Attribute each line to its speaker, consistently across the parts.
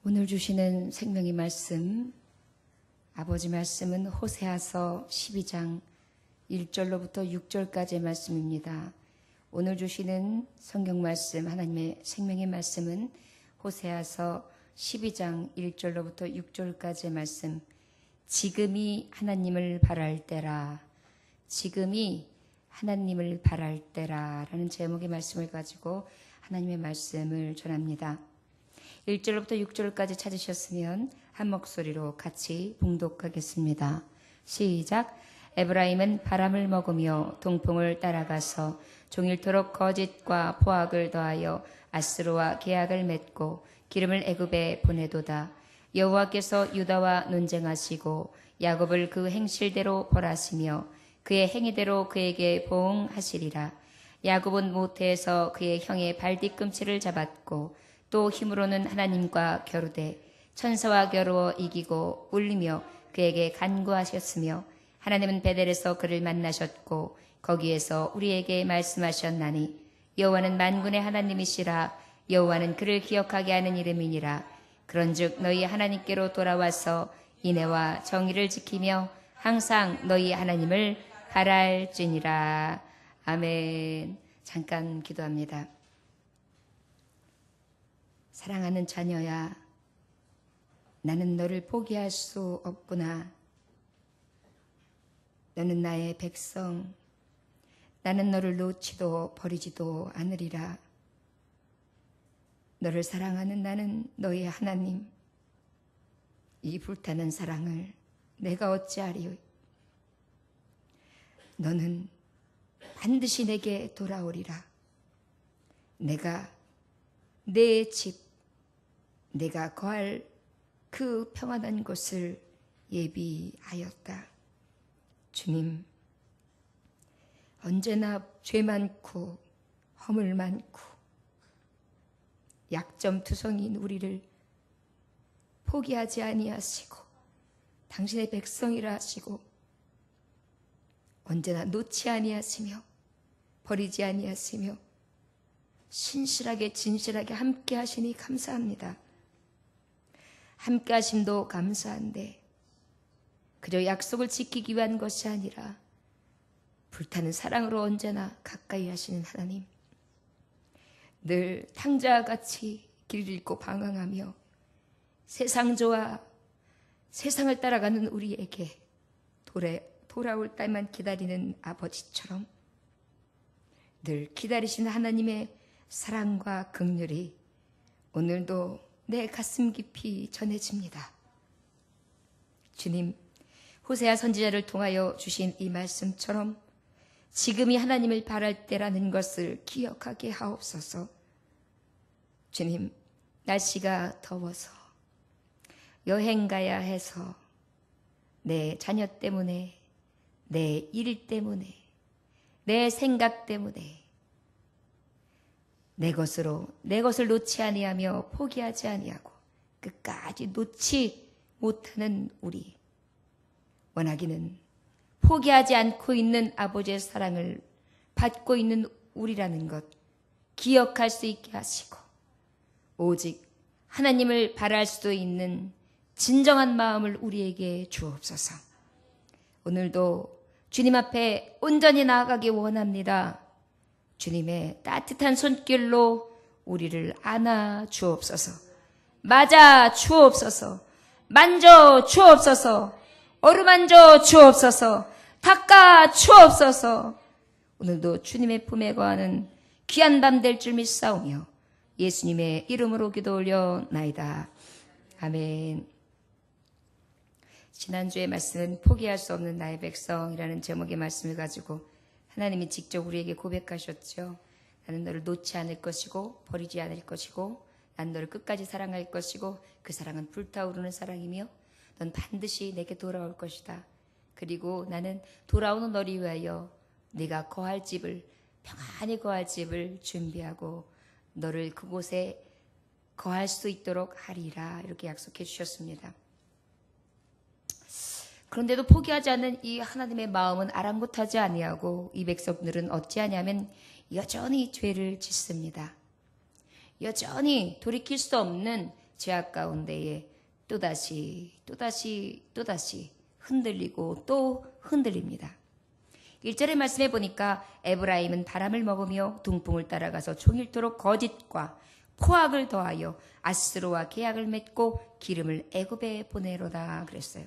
Speaker 1: 오늘 주시는 생명의 말씀, 아버지 말씀은 호세아서 12장 1절로부터 6절까지의 말씀입니다. 오늘 주시는 성경 말씀, 하나님의 생명의 말씀은 호세아서 12장 1절로부터 6절까지의 말씀, 지금이 하나님을 바랄 때라, 지금이 하나님을 바랄 때라 라는 제목의 말씀을 가지고 하나님의 말씀을 전합니다. 1절부터 6절까지 찾으셨으면 한 목소리로 같이 봉독하겠습니다. 시작. 에브라임은 바람을 먹으며 동풍을 따라가서 종일토록 거짓과 포악을 더하여 아스로와 계약을 맺고 기름을 애굽에 보내도다. 여호와께서 유다와 논쟁하시고 야곱을 그 행실대로 벌하시며 그의 행위대로 그에게 보응하시리라. 야곱은 모태에서 그의 형의 발뒤꿈치를 잡았고 또 힘으로는 하나님과 겨루되 천사와 겨루어 이기고 울리며 그에게 간구하셨으며 하나님은 베델에서 그를 만나셨고 거기에서 우리에게 말씀하셨나니 여호와는 만군의 하나님이시라. 여호와는 그를 기억하게 하는 이름이니라. 그런즉 너희 하나님께로 돌아와서 인애와 정의를 지키며 항상 너희 하나님을 바랄지니라. 아멘. 잠깐 기도합니다. 사랑하는 자녀야, 나는 너를 포기할 수 없구나. 너는 나의 백성, 나는 너를 놓지도 버리지도 않으리라. 너를 사랑하는 나는 너의 하나님, 이 불타는 사랑을 내가 어찌하리요. 너는 반드시 내게 돌아오리라. 내가 내 집, 내가 거할 그 평안한 곳을 예비하였다. 주님, 언제나 죄 많고 허물 많고 약점투성이인 우리를 포기하지 아니하시고 당신의 백성이라 하시고 언제나 놓지 아니하시며 버리지 아니하시며 신실하게 진실하게 함께 하시니 감사합니다. 함께 하심도 감사한데 그저 약속을 지키기 위한 것이 아니라 불타는 사랑으로 언제나 가까이 하시는 하나님, 늘 탕자와 같이 길을 잃고 방황하며 세상 좋아 세상을 따라가는 우리에게 돌아올 때만 기다리는 아버지처럼 늘 기다리시는 하나님의 사랑과 긍휼이 오늘도 내 가슴 깊이 전해집니다. 주님, 호세아 선지자를 통하여 주신 이 말씀처럼 지금이 하나님을 바랄 때라는 것을 기억하게 하옵소서. 주님, 날씨가 더워서 여행 가야 해서 내 자녀 때문에 내 일 때문에 내 생각 때문에 내 것을 놓지 아니하며 포기하지 아니하고 끝까지 놓지 못하는 우리, 원하기는 포기하지 않고 있는 아버지의 사랑을 받고 있는 우리라는 것 기억할 수 있게 하시고 오직 하나님을 바랄 수도 있는 진정한 마음을 우리에게 주옵소서. 오늘도 주님 앞에 온전히 나아가기 원합니다. 주님의 따뜻한 손길로 우리를 안아 주옵소서. 맞아 주옵소서. 만져 주옵소서. 어루만져 주옵소서. 닦아 주옵소서. 오늘도 주님의 품에 거하는 귀한 밤 될 줄 믿사오며 예수님의 이름으로 기도 올려나이다. 아멘. 지난주의 말씀은 포기할 수 없는 나의 백성이라는 제목의 말씀을 가지고 하나님이 직접 우리에게 고백하셨죠. 나는 너를 놓지 않을 것이고 버리지 않을 것이고 난 너를 끝까지 사랑할 것이고 그 사랑은 불타오르는 사랑이며 넌 반드시 내게 돌아올 것이다. 그리고 나는 돌아오는 너를 위하여 네가 거할 집을 평안히 거할 집을 준비하고 너를 그곳에 거할 수 있도록 하리라 이렇게 약속해 주셨습니다. 그런데도 포기하지 않는 이 하나님의 마음은 아랑곳하지 아니하고 이 백성들은 어찌하냐면 여전히 죄를 짓습니다. 여전히 돌이킬 수 없는 죄악 가운데에 또다시 흔들리고 또 흔들립니다. 1절의 말씀에 보니까 에브라임은 바람을 먹으며 동풍을 따라가서 종일토록 거짓과 포악을 더하여 아스로와 계약을 맺고 기름을 애굽에 보내로다 그랬어요.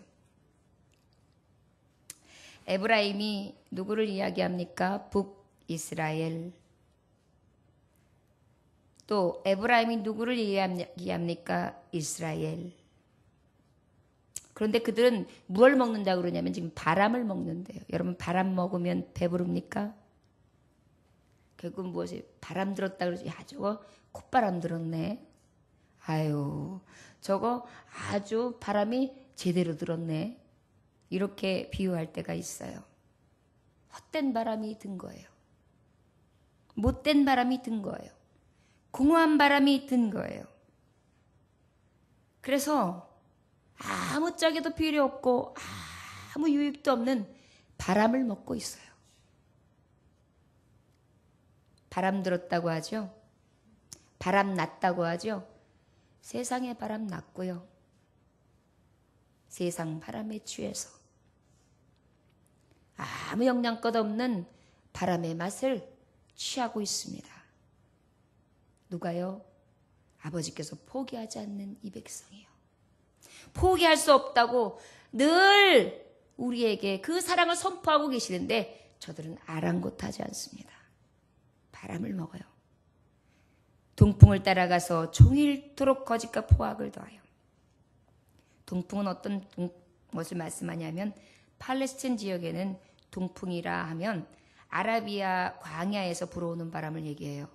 Speaker 1: 에브라임이 누구를 이야기합니까? 북이스라엘. 또 에브라임이 누구를 이야기합니까? 이스라엘. 그런데 그들은 무엇을 먹는다고 그러냐면 지금 바람을 먹는데요. 여러분 바람 먹으면 배부릅니까? 결국 무엇이 바람 들었다 그러지? 야 저거 콧바람 들었네. 아유 저거 아주 바람이 제대로 들었네. 이렇게 비유할 때가 있어요. 헛된 바람이 든 거예요. 못된 바람이 든 거예요. 공허한 바람이 든 거예요. 그래서 아무 짝에도 필요 없고 아무 유익도 없는 바람을 먹고 있어요. 바람 들었다고 하죠. 바람 났다고 하죠. 세상에 바람 났고요. 세상 바람에 취해서 아무 영양가 없는 바람의 맛을 취하고 있습니다. 누가요? 아버지께서 포기하지 않는 이 백성이요. 포기할 수 없다고 늘 우리에게 그 사랑을 선포하고 계시는데 저들은 아랑곳하지 않습니다. 바람을 먹어요. 동풍을 따라가서 종일토록 거짓과 포악을 더하여. 동풍은 어떤 것을 말씀하냐면 팔레스틴 지역에는 동풍이라 하면 아라비아 광야에서 불어오는 바람을 얘기해요.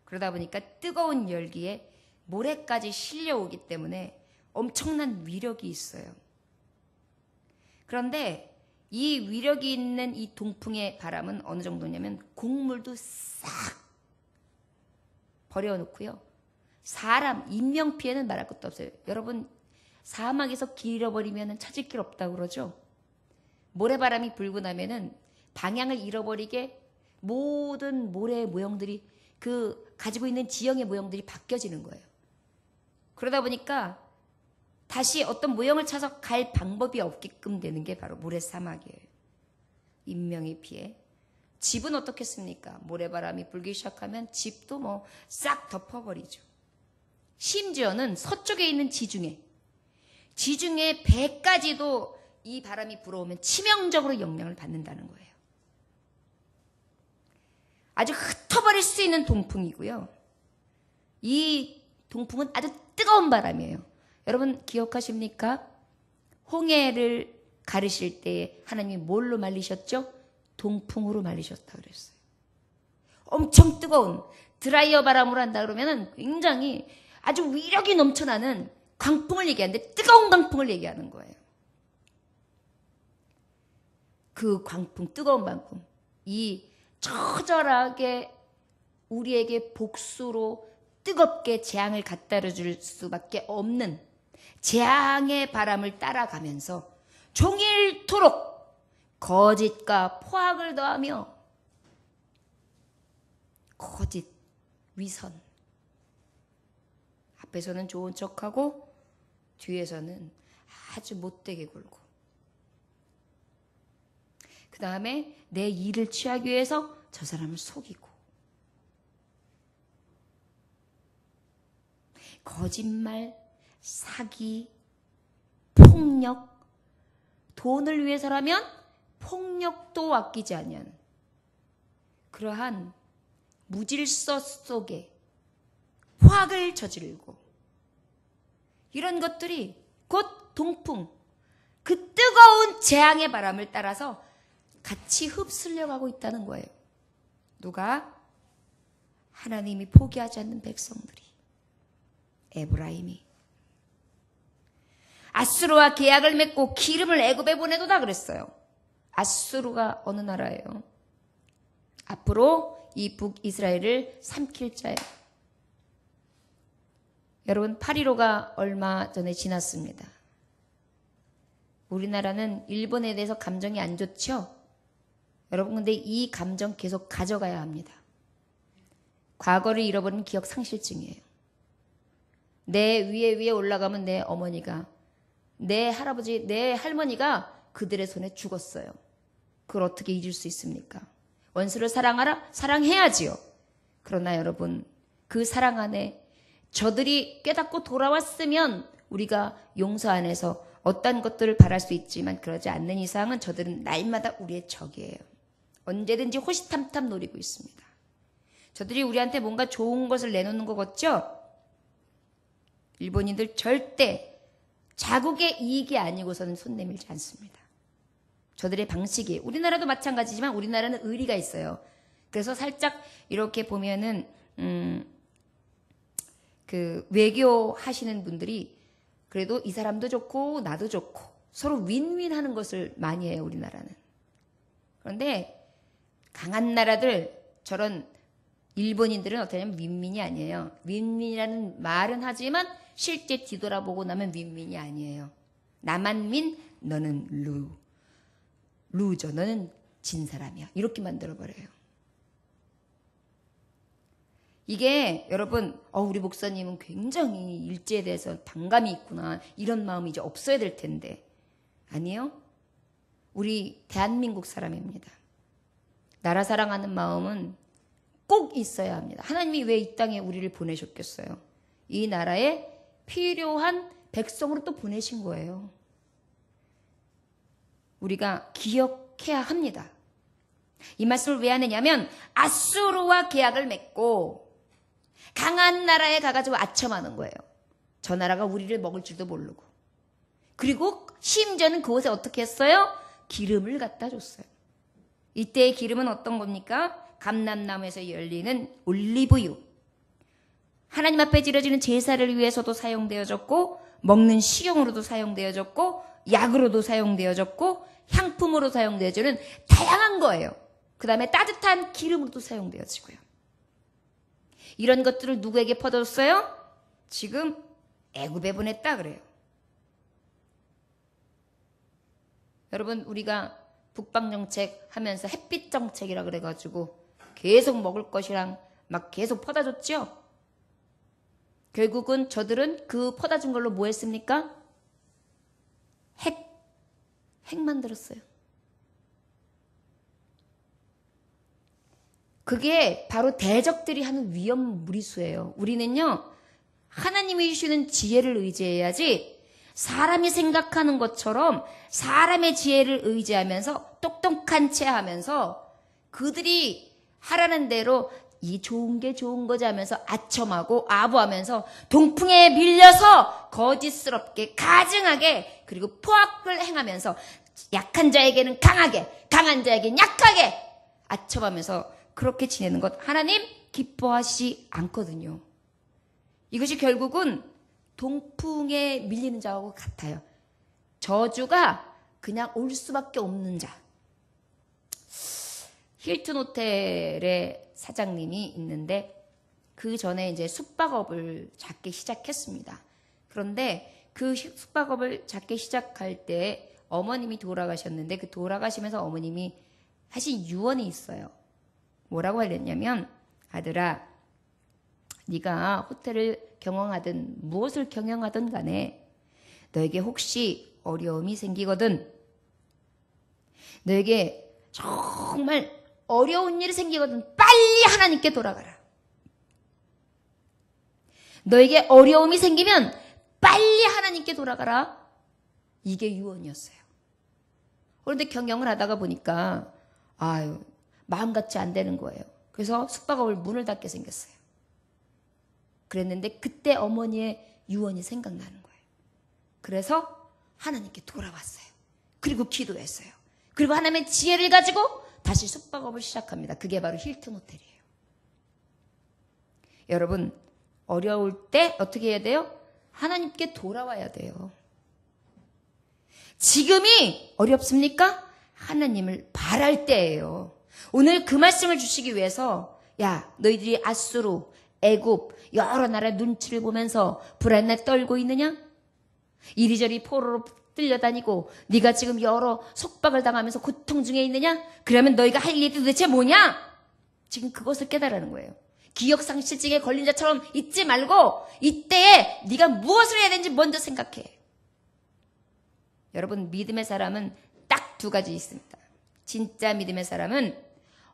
Speaker 1: 그러다 보니까 뜨거운 열기에 모래까지 실려오기 때문에 엄청난 위력이 있어요. 그런데 이 위력이 있는 이 동풍의 바람은 어느 정도냐면 곡물도 싹 버려놓고요. 사람, 인명 피해는 말할 것도 없어요. 여러분 사막에서 길 잃어버리면 찾을 길 없다고 그러죠. 모래바람이 불고 나면은 방향을 잃어버리게 모든 모래의 모형들이 그 가지고 있는 지형의 모형들이 바뀌어지는 거예요. 그러다 보니까 다시 어떤 모형을 찾아 갈 방법이 없게끔 되는 게 바로 모래사막이에요. 인명의 피해. 집은 어떻겠습니까? 모래바람이 불기 시작하면 집도 뭐 싹 덮어버리죠. 심지어는 서쪽에 있는 지중해 100까지도 이 바람이 불어오면 치명적으로 영향을 받는다는 거예요. 아주 흩어버릴 수 있는 동풍이고요. 이 동풍은 아주 뜨거운 바람이에요. 여러분 기억하십니까? 홍해를 가르실 때 하나님이 뭘로 말리셨죠? 동풍으로 말리셨다 그랬어요. 엄청 뜨거운 드라이어 바람으로 한다 그러면 굉장히 아주 위력이 넘쳐나는 광풍을 얘기하는데 뜨거운 광풍을 얘기하는 거예요. 그 광풍, 뜨거운 광풍, 이 처절하게 우리에게 복수로 뜨겁게 재앙을 갖다 줄 수밖에 없는 재앙의 바람을 따라가면서 종일토록 거짓과 포악을 더하며 거짓, 위선. 앞에서는 좋은 척하고 뒤에서는 아주 못되게 굴고 그 다음에 내 일을 취하기 위해서 저 사람을 속이고 거짓말, 사기, 폭력, 돈을 위해서라면 폭력도 아끼지 않는 그러한 무질서 속에 화학을 저지르고 이런 것들이 곧 동풍, 그 뜨거운 재앙의 바람을 따라서 같이 흡수려 가고 있다는 거예요. 누가? 하나님이 포기하지 않는 백성들이. 에브라임이. 아수르와 계약을 맺고 기름을 애굽에 보내도다 그랬어요. 아수르가 어느 나라예요? 앞으로 이 북이스라엘을 삼킬 자예요. 여러분 8.15가 얼마 전에 지났습니다. 우리나라는 일본에 대해서 감정이 안 좋죠? 여러분 근데 이 감정 계속 가져가야 합니다. 과거를 잃어버린 기억 상실증이에요. 내 위에 올라가면 내 어머니가, 내 할아버지, 내 할머니가 그들의 손에 죽었어요. 그걸 어떻게 잊을 수 있습니까? 원수를 사랑하라? 사랑해야지요. 그러나 여러분, 그 사랑 안에 저들이 깨닫고 돌아왔으면 우리가 용서 안에서 어떤 것들을 바랄 수 있지만 그러지 않는 이상은 저들은 날마다 우리의 적이에요. 언제든지 호시탐탐 노리고 있습니다. 저들이 우리한테 뭔가 좋은 것을 내놓는 것 같죠? 일본인들 절대 자국의 이익이 아니고서는 손 내밀지 않습니다. 저들의 방식이, 우리나라도 마찬가지지만 우리나라는 의리가 있어요. 그래서 살짝 이렇게 보면은 그 외교 하시는 분들이 그래도 이 사람도 좋고 나도 좋고 서로 윈윈하는 것을 많이 해요, 우리나라는. 그런데 강한 나라들, 저런 일본인들은 어떠냐면 윈윈이 아니에요. 윈윈이라는 말은 하지만 실제 뒤돌아보고 나면 윈윈이 아니에요. 나만 윈, 너는 루저, 너는 진 사람이야. 이렇게 만들어버려요. 이게 여러분, 우리 목사님은 굉장히 일제에 대해서 반감이 있구나, 이런 마음이 이제 없어야 될 텐데, 아니요. 우리 대한민국 사람입니다. 나라 사랑하는 마음은 꼭 있어야 합니다. 하나님이 왜 이 땅에 우리를 보내셨겠어요? 이 나라에 필요한 백성으로 또 보내신 거예요. 우리가 기억해야 합니다. 이 말씀을 왜 하느냐면 아수르와 계약을 맺고 강한 나라에 가가지고 아첨하는 거예요. 저 나라가 우리를 먹을 줄도 모르고. 그리고 심지어는 그곳에 어떻게 했어요? 기름을 갖다 줬어요. 이때의 기름은 어떤 겁니까? 감람나무에서 열리는 올리브유. 하나님 앞에 지려지는 제사를 위해서도 사용되어졌고, 먹는 식용으로도 사용되어졌고, 약으로도 사용되어졌고, 향품으로 사용되어지는 다양한 거예요. 그 다음에 따뜻한 기름으로도 사용되어지고요. 이런 것들을 누구에게 퍼줬어요? 지금 애굽에 보냈다 그래요. 여러분, 우리가 북방정책 하면서 햇빛정책이라 그래가지고 계속 먹을 것이랑 막 계속 퍼다 줬죠? 결국은 저들은 그 퍼다 준 걸로 뭐 했습니까? 핵 만들었어요. 그게 바로 대적들이 하는 위험 무리수예요. 우리는요, 하나님이 주시는 지혜를 의지해야지 사람이 생각하는 것처럼 사람의 지혜를 의지하면서 똑똑한 채 하면서 그들이 하라는 대로 이 좋은 게 좋은 거지 하면서 아첨하고 아부하면서 동풍에 밀려서 거짓스럽게 가증하게 그리고 포악을 행하면서 약한 자에게는 강하게, 강한 자에게는 약하게 아첨하면서 그렇게 지내는 것 하나님 기뻐하시지 않거든요. 이것이 결국은 동풍에 밀리는 자하고 같아요. 저주가 그냥 올 수밖에 없는 자. 힐튼 호텔의 사장님이 있는데 그 전에 이제 숙박업을 잡기 시작했습니다. 그런데 그 숙박업을 잡기 시작할 때 어머님이 돌아가셨는데 그 돌아가시면서 어머님이 하신 유언이 있어요. 뭐라고 하랬냐면, 아들아, 네가 호텔을 경영하든 무엇을 경영하든 간에 너에게 혹시 어려움이 생기거든, 너에게 정말 어려운 일이 생기거든 빨리 하나님께 돌아가라. 너에게 어려움이 생기면 빨리 하나님께 돌아가라. 이게 유언이었어요. 그런데 경영을 하다가 보니까 마음같이 안 되는 거예요. 그래서 숙박업을 문을 닫게 생겼어요. 그랬는데 그때 어머니의 유언이 생각나는 거예요. 그래서 하나님께 돌아왔어요. 그리고 기도했어요. 그리고 하나님의 지혜를 가지고 다시 숙박업을 시작합니다. 그게 바로 힐튼 호텔이에요. 여러분, 어려울 때 어떻게 해야 돼요? 하나님께 돌아와야 돼요. 지금이 어렵습니까? 하나님을 바랄 때예요. 오늘 그 말씀을 주시기 위해서, 야, 너희들이 아수르, 애굽, 여러 나라 눈치를 보면서 불안에 떨고 있느냐? 이리저리 포로로 끌려다니고 네가 지금 여러 속박을 당하면서 고통 중에 있느냐? 그러면 너희가 할 일이 도대체 뭐냐? 지금 그것을 깨달으라는 거예요. 기억상실증에 걸린 자처럼 있지 말고 이때에 네가 무엇을 해야 되는지 먼저 생각해. 여러분, 믿음의 사람은 딱 두 가지 있습니다. 진짜 믿음의 사람은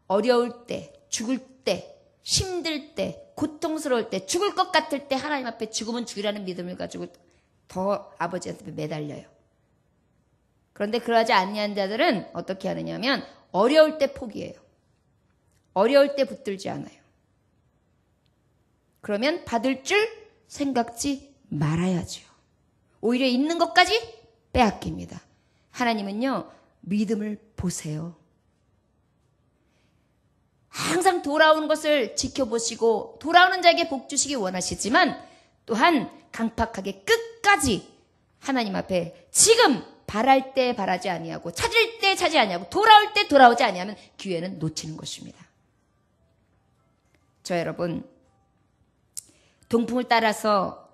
Speaker 1: 어려울 때, 죽을 때, 힘들 때, 고통스러울 때, 죽을 것 같을 때 하나님 앞에 죽으면 죽이라는 믿음을 가지고 더 아버지한테 매달려요. 그런데 그러지 아니한 자들은 어떻게 하느냐면 어려울 때 포기해요. 어려울 때 붙들지 않아요. 그러면 받을 줄 생각지 말아야죠. 오히려 있는 것까지 빼앗깁니다. 하나님은요, 믿음을 보세요. 항상 돌아오는 것을 지켜보시고 돌아오는 자에게 복 주시기 원하시지만 또한 강팍하게 끝까지 하나님 앞에 지금 바랄 때 바라지 아니하고 찾을 때 찾지 아니하고 돌아올 때 돌아오지 아니하면 기회는 놓치는 것입니다. 저 여러분, 동풍을 따라서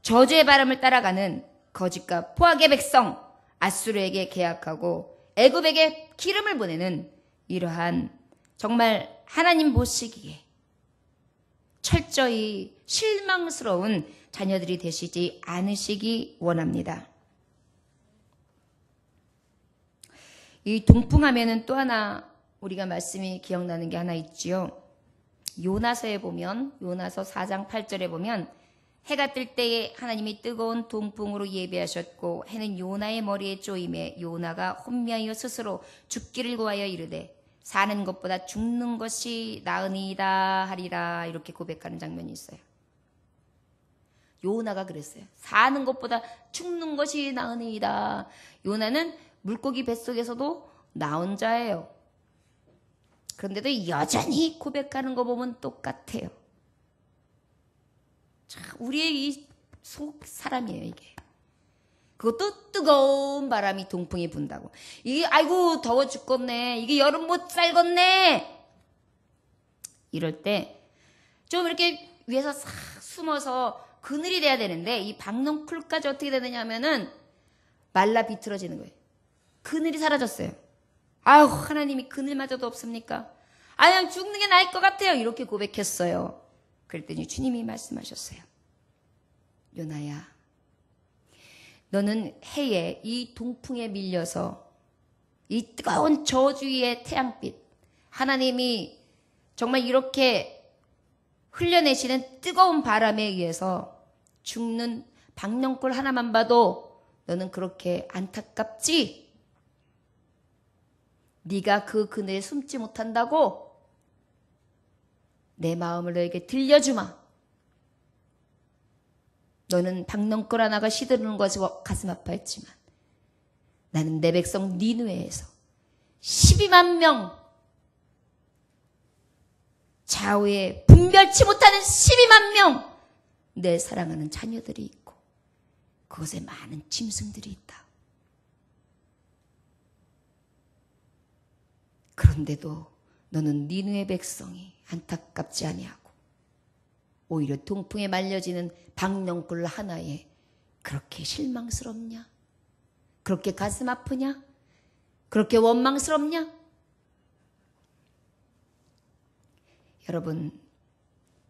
Speaker 1: 저주의 바람을 따라가는 거짓과 포악의 백성 아수르에게 계약하고 애굽에게 기름을 보내는 이러한 정말 하나님 보시기에 철저히 실망스러운 자녀들이 되시지 않으시기 원합니다. 이 동풍하면은 또 하나 우리가 말씀이 기억나는 게 하나 있지요. 요나서에 보면, 요나서 4장 8절에 보면 해가 뜰 때에 하나님이 뜨거운 동풍으로 예비하셨고 해는 요나의 머리에 쪼임에 요나가 혼미하여 스스로 죽기를 구하여 이르되 사는 것보다 죽는 것이 나으니이다 하리라, 이렇게 고백하는 장면이 있어요. 요나가 그랬어요. 사는 것보다 죽는 것이 나으니이다. 요나는 물고기 뱃속에서도 나온 자예요. 그런데도 여전히 고백하는 거 보면 똑같아요. 자, 우리의 이 속 사람이에요, 이게. 그것도 뜨거운 바람이 동풍이 분다고. 이게 아이고 더워 죽겠네. 이게 여름 못 살겠네. 이럴 때 좀 이렇게 위에서 싹 숨어서 그늘이 돼야 되는데 이 박넝쿨까지 어떻게 되느냐 하면은 말라 비틀어지는 거예요. 그늘이 사라졌어요. 아유, 하나님이 그늘마저도 없습니까? 아유, 죽는 게 나을 것 같아요. 이렇게 고백했어요. 그랬더니 주님이 말씀하셨어요. 요나야, 너는 해에 이 동풍에 밀려서 이 뜨거운 저주의 태양빛, 하나님이 정말 이렇게 흘려내시는 뜨거운 바람에 의해서 죽는 박넝쿨 하나만 봐도 너는 그렇게 안타깝지? 네가 그 그늘에 숨지 못한다고? 내 마음을 너에게 들려주마. 너는 박넝쿨 하나가 시드르는 것이 가슴 아파했지만 나는 내 백성 니느웨에서 12만 명 좌우에 분별치 못하는 12만 명 내 사랑하는 자녀들이 있고 그곳에 많은 짐승들이 있다. 그런데도 너는 니느웨 백성이 안타깝지 아니하고 오히려 동풍에 말려지는 박넝쿨 하나에 그렇게 실망스럽냐? 그렇게 가슴 아프냐? 그렇게 원망스럽냐? 여러분,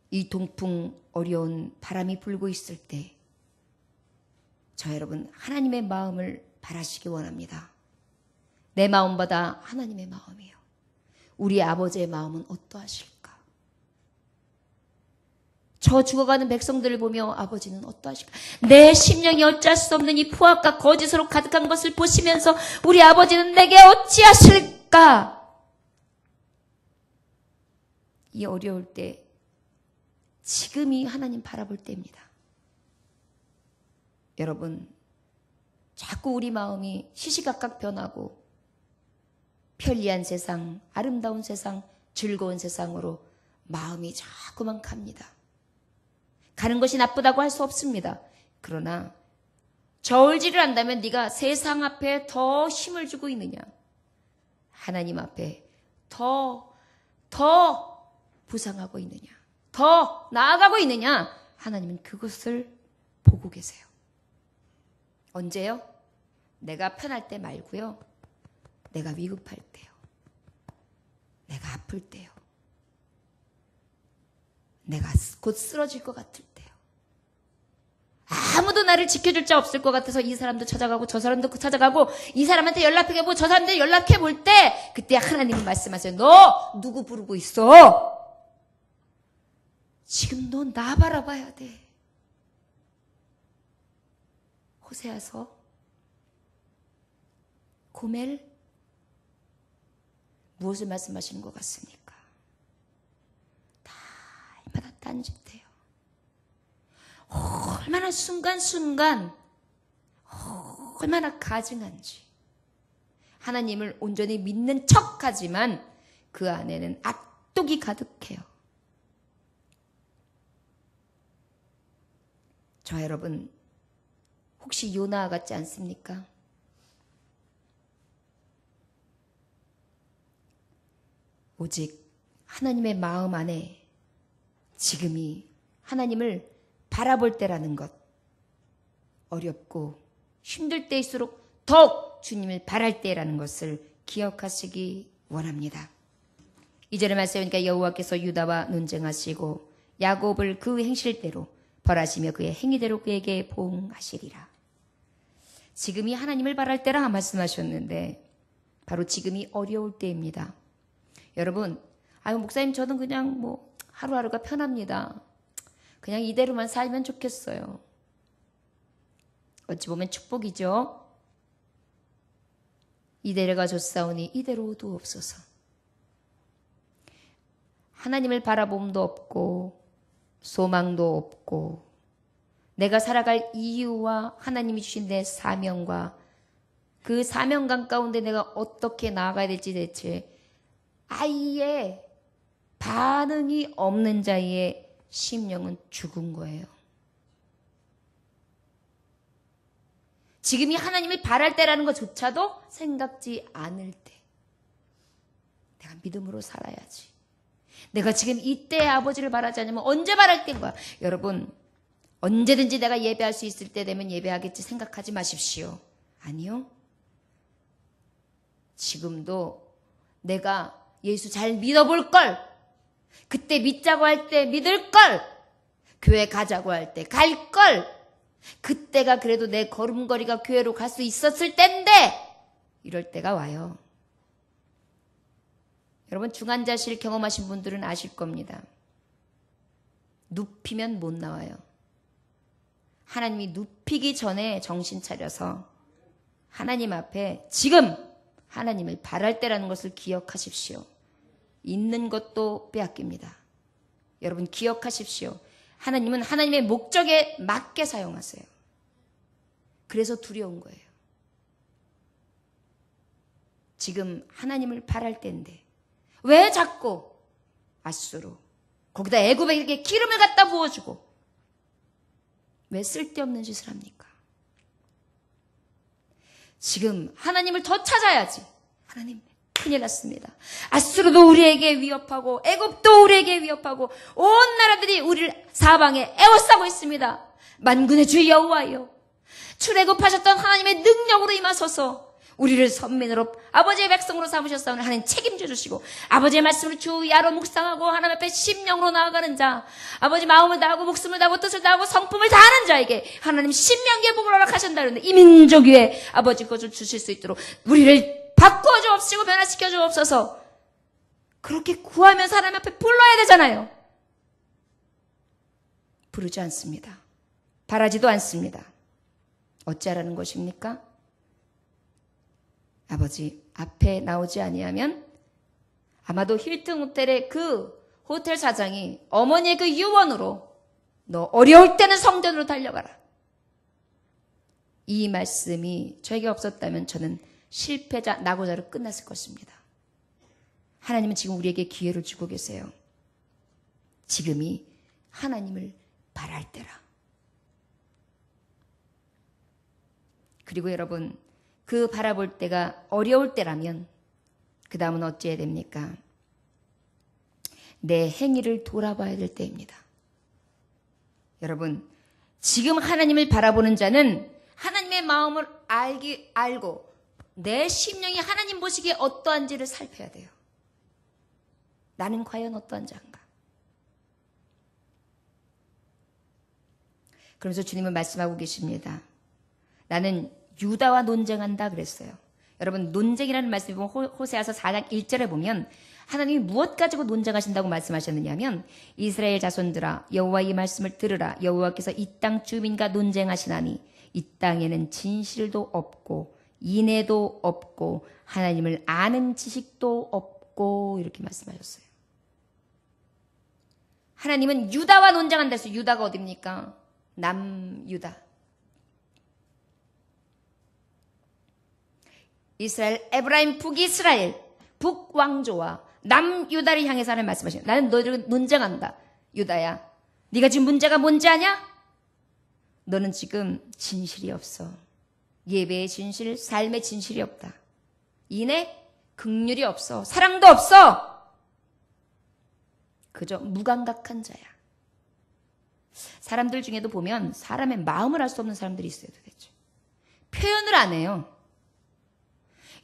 Speaker 1: 이 동풍 어려운 바람이 불고 있을 때 저 여러분 하나님의 마음을 바라시기 원합니다. 내 마음보다 하나님의 마음이요. 우리 아버지의 마음은 어떠하실까? 저 죽어가는 백성들을 보며 아버지는 어떠하실까? 내 심령이 어찌할 수 없는 이 포악과 거짓으로 가득한 것을 보시면서 우리 아버지는 내게 어찌하실까? 이 어려울 때 지금이 하나님 바라볼 때입니다. 여러분, 자꾸 우리 마음이 시시각각 변하고 편리한 세상, 아름다운 세상, 즐거운 세상으로 마음이 자꾸만 갑니다. 가는 것이 나쁘다고 할 수 없습니다. 그러나 저울질을 한다면 네가 세상 앞에 더 힘을 주고 있느냐? 하나님 앞에 더 부상하고 있느냐? 더 나아가고 있느냐? 하나님은 그것을 보고 계세요. 언제요? 내가 편할 때 말고요. 내가 위급할 때요. 내가 아플 때요. 내가 곧 쓰러질 것 같을 때요. 아무도 나를 지켜줄 자 없을 것 같아서 이 사람도 찾아가고 저 사람도 찾아가고 이 사람한테 연락해보고 저 사람한테 연락해볼 때 그때 하나님이 말씀하세요. 너 누구 부르고 있어? 지금 너 나 바라봐야 돼. 호세아서 고멜 무엇을 말씀하시는 것 같습니까? 날마다 딴짓해요. 얼마나 순간순간 얼마나 가증한지. 하나님을 온전히 믿는 척하지만 그 안에는 악독이 가득해요. 저 여러분 혹시 요나 같지 않습니까? 오직 하나님의 마음 안에 지금이 하나님을 바라볼 때라는 것, 어렵고 힘들 때일수록 더욱 주님을 바랄 때라는 것을 기억하시기 원합니다. 2절의 말씀에 보니까 여호와께서 유다와 논쟁하시고 야곱을 그 행실대로 벌하시며 그의 행위대로 그에게 보응하시리라. 지금이 하나님을 바랄 때라 말씀하셨는데 바로 지금이 어려울 때입니다. 여러분, 목사님 저는 그냥 하루하루가 편합니다. 그냥 이대로만 살면 좋겠어요. 어찌 보면 축복이죠. 이대로가 좋사오니 이대로 두옵소서. 하나님을 바라봄도 없고 소망도 없고 내가 살아갈 이유와 하나님이 주신 내 사명과 그 사명감 가운데 내가 어떻게 나아가야 될지 대체 아예 반응이 없는 자의 심령은 죽은 거예요. 지금이 하나님을 바랄 때라는 것조차도 생각지 않을 때 내가 믿음으로 살아야지. 내가 지금 이때 아버지를 바라지 않으면 언제 바랄 때인 거야. 여러분, 언제든지 내가 예배할 수 있을 때 되면 예배하겠지 생각하지 마십시오. 아니요. 지금도 내가 예수 잘 믿어볼 걸, 그때 믿자고 할 때 믿을 걸, 교회 가자고 할 때 갈 걸, 그때가 그래도 내 걸음걸이가 교회로 갈 수 있었을 텐데 이럴 때가 와요. 여러분, 중환자실 경험하신 분들은 아실 겁니다. 눕히면 못 나와요. 하나님이 눕히기 전에 정신 차려서 하나님 앞에 지금 하나님을 바랄 때라는 것을 기억하십시오. 있는 것도 빼앗깁니다. 여러분 기억하십시오. 하나님은 하나님의 목적에 맞게 사용하세요. 그래서 두려운 거예요. 지금 하나님을 바랄 때인데 왜 자꾸 앗수로 거기다 애굽에게 기름을 갖다 부어주고 왜 쓸데없는 짓을 합니까? 지금 하나님을 더 찾아야지. 하나님 큰일 났습니다. 앗수르도 우리에게 위협하고 애굽도 우리에게 위협하고 온 나라들이 우리를 사방에 에워싸고 있습니다. 만군의 주 여호와여, 출애굽하셨던 하나님의 능력으로 임하소서. 우리를 선민으로 아버지의 백성으로 삼으셨사오니 하나님 책임져 주시고 아버지의 말씀을 주 야로 묵상하고 하나님 앞에 심령으로 나아가는 자, 아버지 마음을 다하고 목숨을 다하고 뜻을 다하고 성품을 다하는 자에게 하나님 신명기의 복을 허락하신다 그러는데 이 민족 위에 아버지 것을 주실 수 있도록 우리를 바꾸어 주옵시고 변화시켜 주옵소서. 그렇게 구하면서 하나님 앞에 불러야 되잖아요. 부르지 않습니다. 바라지도 않습니다. 어찌하라는 것입니까? 아버지 앞에 나오지 아니하면 아마도 힐튼 호텔의 그 호텔 사장이 어머니의 그 유언으로 너 어려울 때는 성전으로 달려가라. 이 말씀이 저에게 없었다면 저는 실패자, 낙오자로 끝났을 것입니다. 하나님은 지금 우리에게 기회를 주고 계세요. 지금이 하나님을 바랄 때라. 그리고 여러분, 그 바라볼 때가 어려울 때라면 그 다음은 어찌해야 됩니까? 내 행위를 돌아봐야 될 때입니다. 여러분, 지금 하나님을 바라보는 자는 하나님의 마음을 알고 내 심령이 하나님 보시기에 어떠한지를 살펴야 돼요. 나는 과연 어떠한 자인가? 그래서 주님은 말씀하고 계십니다. 나는 유다와 논쟁한다 그랬어요. 여러분, 논쟁이라는 말씀이 보면 호세아서 4장 1절에 보면 하나님이 무엇 가지고 논쟁하신다고 말씀하셨느냐면 이스라엘 자손들아 여호와의 말씀을 들으라. 여호와께서 이 땅 주민과 논쟁하시나니 이 땅에는 진실도 없고 인애도 없고 하나님을 아는 지식도 없고 이렇게 말씀하셨어요. 하나님은 유다와 논쟁한다 했어요. 유다가 어디입니까? 남유다. 이스라엘, 에브라임, 북이스라엘, 북왕조와 남유다를 향해서 하나님 말씀하시는 나는 너희를 논쟁한다. 유다야, 네가 지금 문제가 뭔지 아냐? 너는 지금 진실이 없어. 예배의 진실, 삶의 진실이 없다. 인애, 긍휼이 없어. 사랑도 없어. 그저 무감각한 자야. 사람들 중에도 보면 사람의 마음을 알 수 없는 사람들이 있어요. 도대체 표현을 안 해요.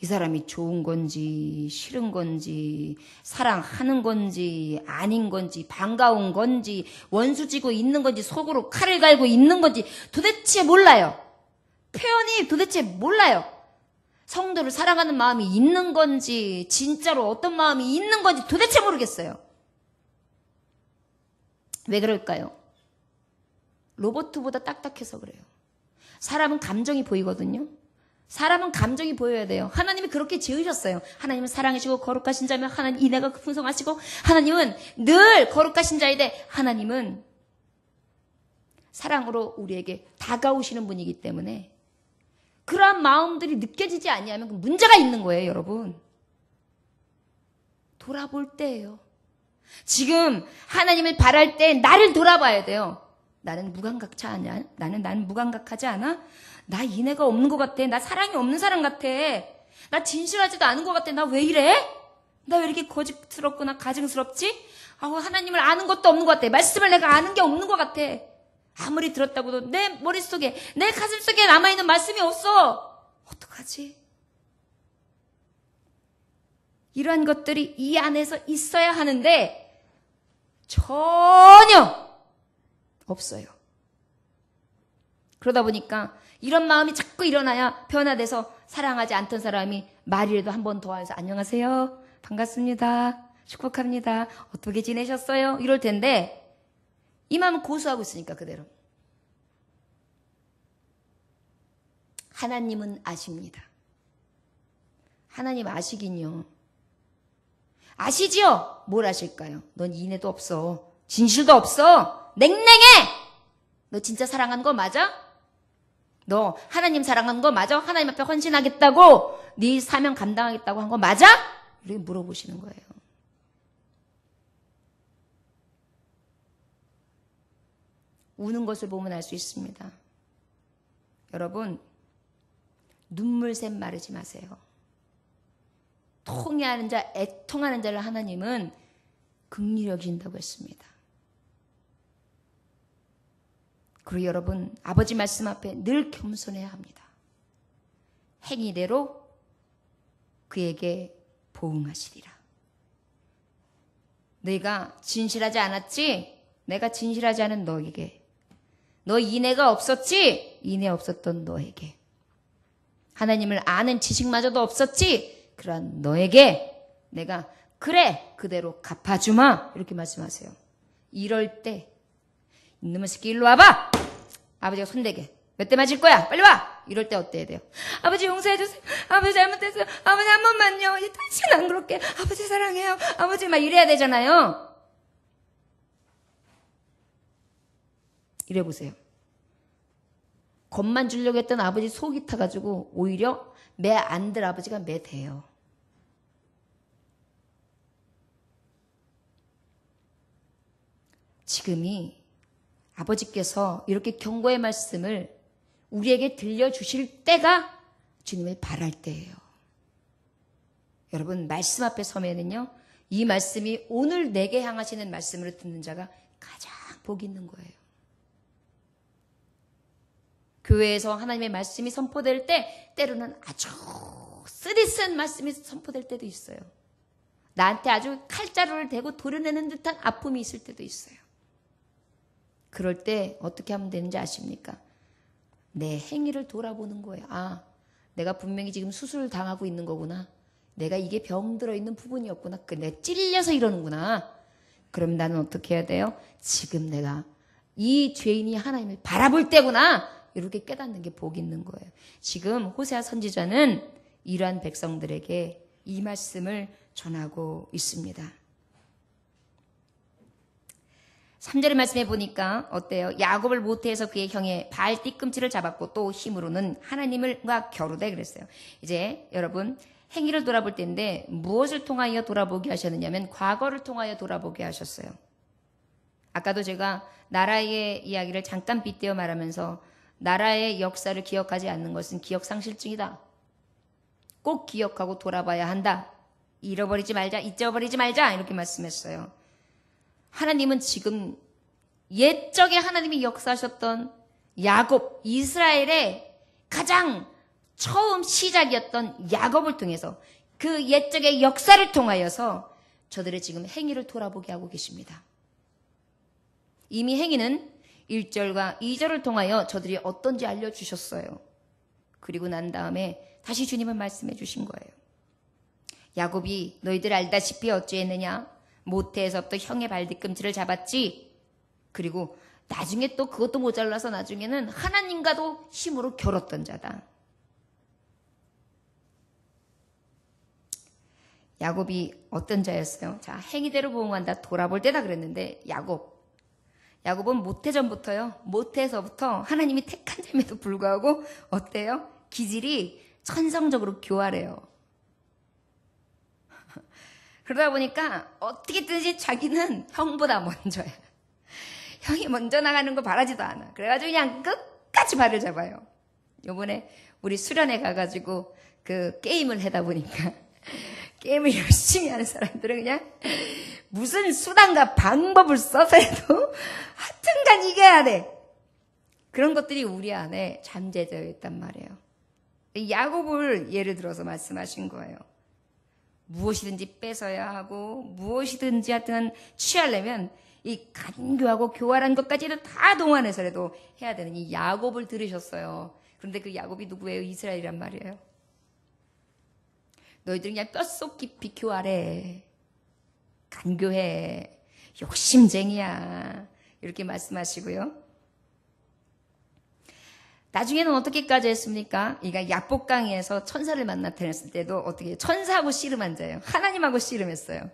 Speaker 1: 이 사람이 좋은 건지 싫은 건지 사랑하는 건지 아닌 건지 반가운 건지 원수지고 있는 건지 속으로 칼을 갈고 있는 건지 도대체 몰라요. 표현이 도대체 몰라요. 성도를 사랑하는 마음이 있는 건지 진짜로 어떤 마음이 있는 건지 도대체 모르겠어요. 왜 그럴까요? 로봇보다 딱딱해서 그래요. 사람은 감정이 보이거든요. 사람은 감정이 보여야 돼요. 하나님이 그렇게 지으셨어요. 하나님은 사랑이시고 거룩하신 자면 하나님 인애가 풍성하시고 하나님은 늘 거룩하신 자이되 하나님은 사랑으로 우리에게 다가오시는 분이기 때문에 그러한 마음들이 느껴지지 아니하면 문제가 있는 거예요, 여러분. 돌아볼 때예요. 지금 하나님을 바랄 때 나를 돌아봐야 돼요. 나는 무감각치 않냐? 나는 무감각하지 않아? 나 인애가 없는 것 같아. 나 사랑이 없는 사람 같아. 나 진실하지도 않은 것 같아. 나 왜 이래? 나 왜 이렇게 거짓스럽거나 가증스럽지? 하나님을 아는 것도 없는 것 같아. 말씀을 내가 아는 게 없는 것 같아. 아무리 들었다고도 내 머릿속에, 내 가슴속에 남아있는 말씀이 없어. 어떡하지? 이러한 것들이 이 안에서 있어야 하는데 전혀 없어요. 그러다 보니까 이런 마음이 자꾸 일어나야 변화돼서 사랑하지 않던 사람이 말이라도 한 번 더 해서 안녕하세요. 반갑습니다. 축복합니다. 어떻게 지내셨어요? 이럴 텐데 이 마음은 고수하고 있으니까 그대로. 하나님은 아십니다. 하나님 아시긴요. 아시지요? 뭘 아실까요? 넌 인애도 없어. 진실도 없어. 냉랭해. 너 진짜 사랑하는 거 맞아? 너 하나님 사랑하는 거 맞아? 하나님 앞에 헌신하겠다고 네 사명 감당하겠다고 한 거 맞아? 이렇게 물어보시는 거예요. 우는 것을 보면 알 수 있습니다. 여러분, 눈물샘 마르지 마세요. 통회하는 자, 애통하는 자를 하나님은 긍휼히 여긴다고 했습니다. 그리고 여러분, 아버지 말씀 앞에 늘 겸손해야 합니다. 행위대로 그에게 보응하시리라. 너희가 진실하지 않았지? 내가 진실하지 않은 너에게. 너 인애가 없었지? 인애 없었던 너에게. 하나님을 아는 지식마저도 없었지? 그러한 너에게 내가 그래 그대로 갚아주마 이렇게 말씀하세요. 이럴 때 이놈의 새끼 일로 와봐. 아버지가 손대게. 몇 대 맞을 거야? 빨리 와. 이럴 때 어때야 돼요? 아버지 용서해 주세요. 아버지 잘못했어요. 아버지 한 번만요. 이제 다시 안 그럴게. 아버지 사랑해요. 아버지 막 이래야 되잖아요. 이래 보세요. 겁만 주려고 했던 아버지 속이 타가지고 오히려 매 안 들 아버지가 매 돼요. 지금이 아버지께서 이렇게 경고의 말씀을 우리에게 들려주실 때가 주님을 바랄 때예요. 여러분, 말씀 앞에 서면은요, 이 말씀이 오늘 내게 향하시는 말씀으로 듣는 자가 가장 복이 있는 거예요. 교회에서 하나님의 말씀이 선포될 때 때로는 아주 쓰디쓴 말씀이 선포될 때도 있어요. 나한테 아주 칼자루를 대고 도려내는 듯한 아픔이 있을 때도 있어요. 그럴 때 어떻게 하면 되는지 아십니까? 내 행위를 돌아보는 거예요. 아, 내가 분명히 지금 수술을 당하고 있는 거구나. 내가 이게 병들어 있는 부분이었구나. 내가 찔려서 이러는구나. 그럼 나는 어떻게 해야 돼요? 지금 내가 이 죄인이 하나님을 바라볼 때구나. 이렇게 깨닫는 게 복이 있는 거예요. 지금 호세아 선지자는 이러한 백성들에게 이 말씀을 전하고 있습니다. 3절의 말씀해 보니까 어때요? 야곱을 모태에서 그의 형의 발 뒤꿈치를 잡았고 또 힘으로는 하나님과 겨루되 그랬어요. 이제 여러분 행위를 돌아볼 때인데 무엇을 통하여 돌아보게 하셨느냐면 과거를 통하여 돌아보게 하셨어요. 아까도 제가 나라의 이야기를 잠깐 빗대어 말하면서 나라의 역사를 기억하지 않는 것은 기억상실증이다. 꼭 기억하고 돌아봐야 한다. 잃어버리지 말자, 잊어버리지 말자 이렇게 말씀했어요. 하나님은 지금 옛적에 하나님이 역사하셨던 야곱, 이스라엘의 가장 처음 시작이었던 야곱을 통해서 그 옛적의 역사를 통하여서 저들의 지금 행위를 돌아보게 하고 계십니다. 이미 행위는 1절과 2절을 통하여 저들이 어떤지 알려주셨어요. 그리고 난 다음에 다시 주님은 말씀해 주신 거예요. 야곱이 너희들 알다시피 어찌했느냐? 모태에서부터 형의 발 뒤꿈치를 잡았지. 그리고 나중에 또 그것도 모자라서 나중에는 하나님과도 힘으로 겨뤘던 자다. 야곱이 어떤 자였어요? 자, 행위대로 보응한다. 돌아볼 때다 그랬는데 야곱은 모태전부터요. 모태에서부터 하나님이 택한 자임에도 불구하고 어때요? 기질이 천성적으로 교활해요. 그러다 보니까 어떻게든지 자기는 형보다 먼저야. 형이 먼저 나가는 거 바라지도 않아. 그래가지고 그냥 끝까지 발을 잡아요. 요번에 우리 수련회 가가지고 그 게임을 하다 보니까 게임을 열심히 하는 사람들은 그냥 무슨 수단과 방법을 써서라도 하여튼간 이겨야 돼. 그런 것들이 우리 안에 잠재되어 있단 말이에요. 야곱을 예를 들어서 말씀하신 거예요. 무엇이든지 뺏어야 하고 무엇이든지 하여튼 취하려면 이 간교하고 교활한 것까지는 다 동원해서라도 해야 되는 이 야곱을 들으셨어요. 그런데 그 야곱이 누구예요? 이스라엘이란 말이에요. 너희들은 그냥 뼛속 깊이 교활해. 간교해. 욕심쟁이야. 이렇게 말씀하시고요. 나중에는 어떻게까지 했습니까? 그러니까 야복강에서 천사를 나타냈을 때도 어떻게 천사하고 씨름한 자예요. 하나님하고 씨름했어요.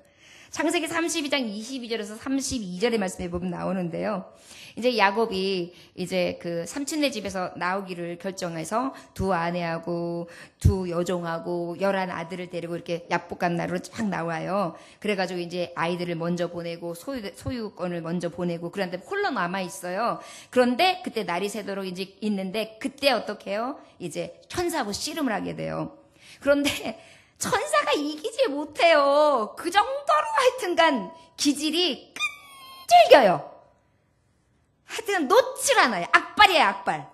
Speaker 1: 창세기 32장 22절에서 32절의 말씀에 보면 나오는데요. 이제 야곱이 이제 그 삼촌네 집에서 나오기를 결정해서 두 아내하고 두 여종하고 11 아들을 데리고 이렇게 야복강 나루로 쫙 나와요. 그래가지고 이제 아이들을 먼저 보내고 소유권을 먼저 보내고 그런데 홀로 남아 있어요. 그런데 그때 날이 새도록 이제 있는데 그때 어떻게 해요? 이제 천사하고 씨름을 하게 돼요. 그런데 천사가 이기지 못해요. 그 정도로 하여튼간 기질이 끈질겨요. 하여튼 놓질 않아요. 악발이에요, 악발.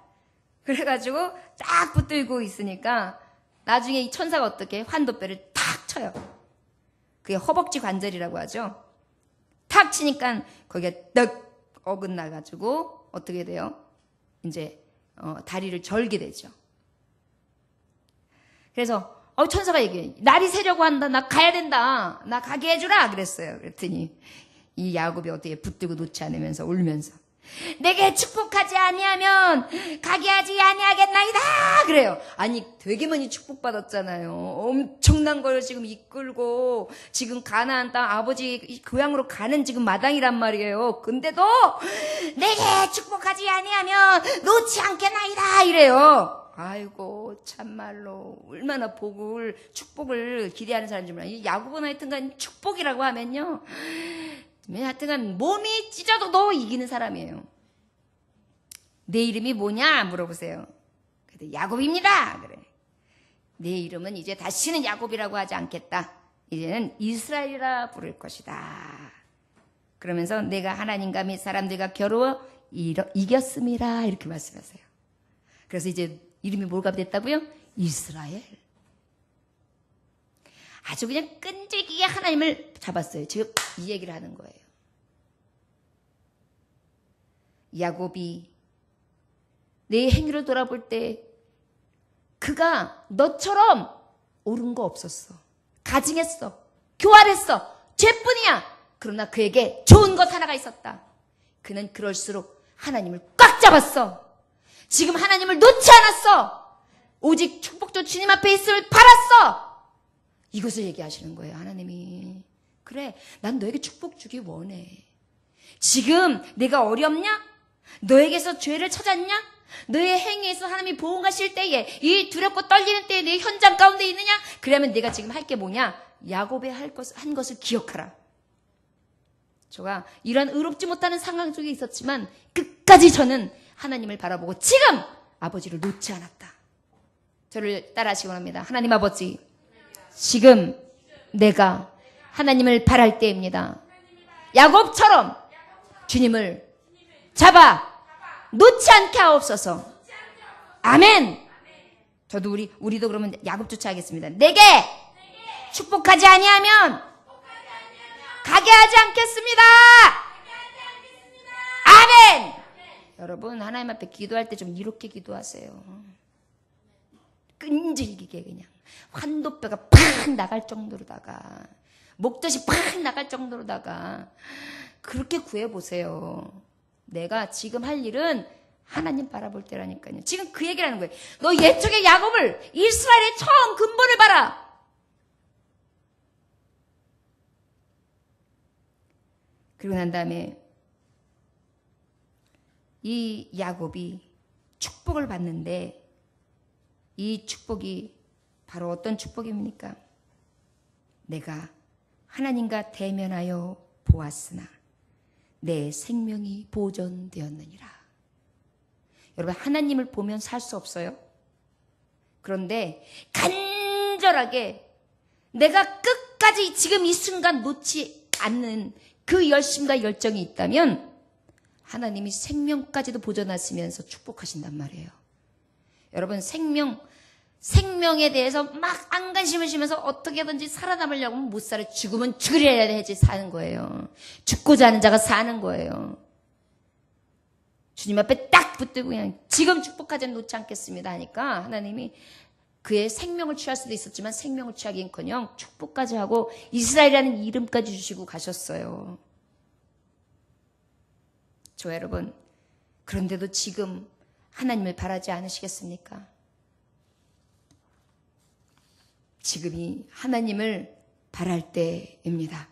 Speaker 1: 그래가지고 딱 붙들고 있으니까 나중에 이 천사가 어떻게 환도뼈를 탁 쳐요. 그게 허벅지 관절이라고 하죠. 탁 치니까 거기가 떡 어긋나가지고 어떻게 돼요? 이제 다리를 절게 되죠. 그래서 천사가 얘기해. 날이 새려고 한다. 나 가야 된다. 나 가게 해주라. 그랬어요. 그랬더니 이 야곱이 어떻게 붙들고 놓지 않으면서 울면서 내게 축복하지 아니하면 가게 하지 아니하겠나이다. 그래요. 아니 되게 많이 축복받았잖아요. 엄청난 걸 지금 이끌고 지금 가나안 땅 아버지 고향으로 가는 지금 마당이란 말이에요. 근데도 내게 축복하지 아니하면 놓지 않겠나이다. 이래요. 아이고 참말로 얼마나 축복을 기대하는 사람인지 몰라요. 이 야곱은 하여튼간 축복이라고 하면요. 하여튼간 몸이 찢어도 너 이기는 사람이에요. 내 이름이 뭐냐 물어보세요. 그래도 야곱입니다. 그래. 내 이름은 이제 다시는 야곱이라고 하지 않겠다. 이제는 이스라엘이라 부를 것이다. 그러면서 내가 하나님과 및 사람들과 겨루어 이겼음이라 이렇게 말씀하세요. 그래서 이제 이름이 뭐가 됐다고요? 이스라엘. 아주 그냥 끈질기게 하나님을 잡았어요. 지금 이 얘기를 하는 거예요. 야곱이 내 행위를 돌아볼 때 그가 너처럼 옳은 거 없었어. 가증했어. 교활했어. 죄뿐이야. 그러나 그에게 좋은 것 하나가 있었다. 그는 그럴수록 하나님을 꽉 잡았어. 지금 하나님을 놓지 않았어. 오직 축복조 주님 앞에 있음을 바랐어. 이것을 얘기하시는 거예요. 하나님이. 그래, 난 너에게 축복 주기 원해. 지금 내가 어렵냐? 너에게서 죄를 찾았냐? 너의 행위에서 하나님이 보응하실 때에, 이 두렵고 떨리는 때에 내 현장 가운데 있느냐? 그러면 내가 지금 할 게 뭐냐? 야곱이 한 것을 기억하라. 저가 이런 의롭지 못하는 상황 속에 있었지만 끝까지 저는 하나님을 바라보고 지금 아버지를 놓지 않았다. 저를 따라하시기 원합니다. 하나님 아버지, 지금 내가 하나님을 바랄 때입니다. 야곱처럼 주님을 잡아 놓지 않게 하옵소서. 아멘. 저도 우리도 그러면 야곱조차 하겠습니다. 내게 축복하지 아니하면 가게 하지 않겠습니다. 아멘. 여러분, 하나님 앞에 기도할 때 좀 이렇게 기도하세요. 끈질기게 그냥 환도뼈가 팍 나갈 정도로다가, 목젖이 팍 나갈 정도로다가 그렇게 구해보세요. 내가 지금 할 일은 하나님 바라볼 때라니까요. 지금 그 얘기를 하는 거예요. 너 옛적의 야곱을, 이스라엘의 처음 근본을 봐라. 그리고 난 다음에 이 야곱이 축복을 받는데, 이 축복이 바로 어떤 축복입니까? 내가 하나님과 대면하여 보았으나 내 생명이 보존되었느니라. 여러분, 하나님을 보면 살 수 없어요. 그런데 간절하게 내가 끝까지 지금 이 순간 놓지 않는 그 열심과 열정이 있다면 하나님이 생명까지도 보존하시면서 축복하신단 말이에요. 여러분, 생명에 대해서 막 안간힘을 쉬면서 어떻게든지 살아남으려고 하면 못 살아. 죽으면 죽으려야 되지 사는 거예요. 죽고자 하는 자가 사는 거예요. 주님 앞에 딱 붙들고 그냥 지금 축복하지 놓지 않겠습니다 하니까 하나님이 그의 생명을 취할 수도 있었지만 생명을 취하기는커녕 축복까지 하고 이스라엘이라는 이름까지 주시고 가셨어요. 저 여러분, 그런데도 지금 하나님을 바라지 않으시겠습니까? 지금이 하나님을 바랄 때입니다.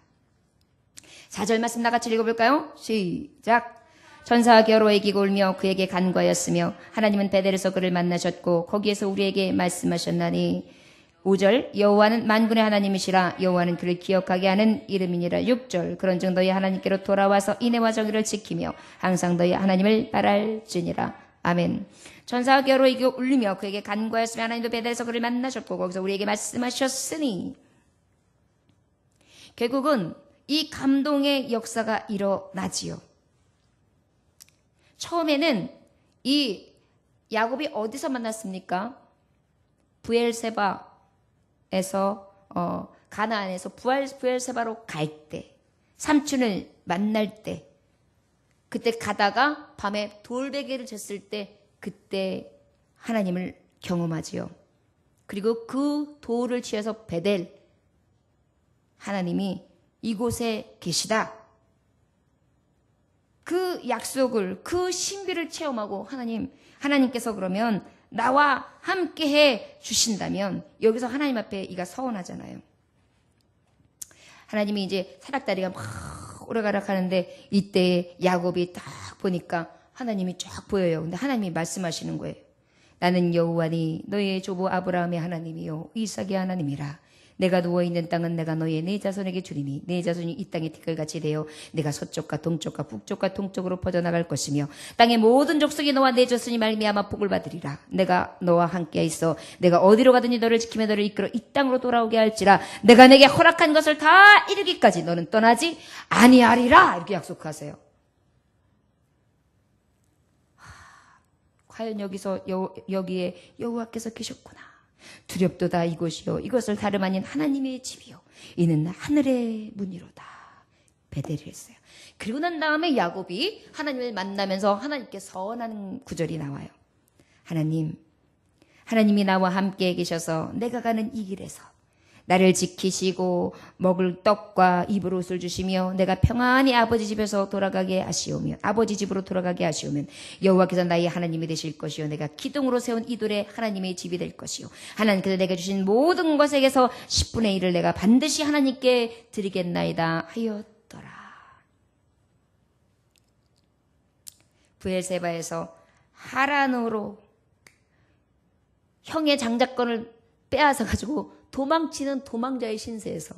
Speaker 1: 4절 말씀 나같이 읽어볼까요? 시작. 천사가 겨로 애기고 울며 그에게 간과하였으며 하나님은 베델에서 그를 만나셨고 거기에서 우리에게 말씀하셨나니. 5절. 여호와는 만군의 하나님이시라. 여호와는 그를 기억하게 하는 이름이니라. 6절. 그런즉 너희 하나님께로 돌아와서 인애와 정의를 지키며 항상 너희 하나님을 바랄지니라. 아멘. 천사가 겨로 애기고 울며 그에게 간과하였으며 하나님도 베델에서 그를 만나셨고 거기서 우리에게 말씀하셨으니. 결국은 이 감동의 역사가 일어나지요. 처음에는 이 야곱이 어디서 만났습니까? 브엘세바에서 가나안에서 브엘세바로 갈 때, 삼촌을 만날 때, 그때 가다가 밤에 돌베개를 졌을 때 그때 하나님을 경험하지요. 그리고 그 돌을 취해서 베델, 하나님이 이곳에 계시다. 그 약속을, 그 신비를 체험하고 하나님께서 그러면 나와 함께 해 주신다면 여기서 하나님 앞에 이가 서운하잖아요. 하나님이 이제 사닥다리가 막 오르가락 하는데 이때 야곱이 딱 보니까 하나님이 쫙 보여요. 근데 하나님이 말씀하시는 거예요. 나는 여호와니 너희의 조부 아브라함의 하나님이요 이삭의 하나님이라. 내가 누워있는 땅은 내가 너희의 네 자손에게 주리니 네 자손이 이 땅의 티끌같이 되어 내가 서쪽과 동쪽과 북쪽과 동쪽으로 퍼져나갈 것이며 땅의 모든 족속이 너와 네 자손이 말미암아 복을 받으리라. 내가 너와 함께 있어 내가 어디로 가든지 너를 지키며 너를 이끌어 이 땅으로 돌아오게 할지라. 내가 내게 허락한 것을 다 이루기까지 너는 떠나지 아니하리라. 이렇게 약속하세요. 과연 여기에 여호와께서 계셨구나. 두렵도다 이곳이요 이것을 다름 아닌 하나님의 집이요 이는 하늘의 문이로다. 베델을 했어요. 그리고 난 다음에 야곱이 하나님을 만나면서 하나님께 서원하는 구절이 나와요. 하나님이 나와 함께 계셔서 내가 가는 이 길에서 나를 지키시고 먹을 떡과 입을 옷을 주시며 내가 평안히 아버지 집으로 돌아가게 하시오면 여호와께서 나의 하나님이 되실 것이요 내가 기둥으로 세운 이 돌에 하나님의 집이 될 것이요 하나님께서 내가 주신 모든 것에게서 10분의 1을 내가 반드시 하나님께 드리겠나이다 하였더라. 브엘세바에서 하란으로 형의 장자권을 빼앗아 가지고 도망치는 도망자의 신세에서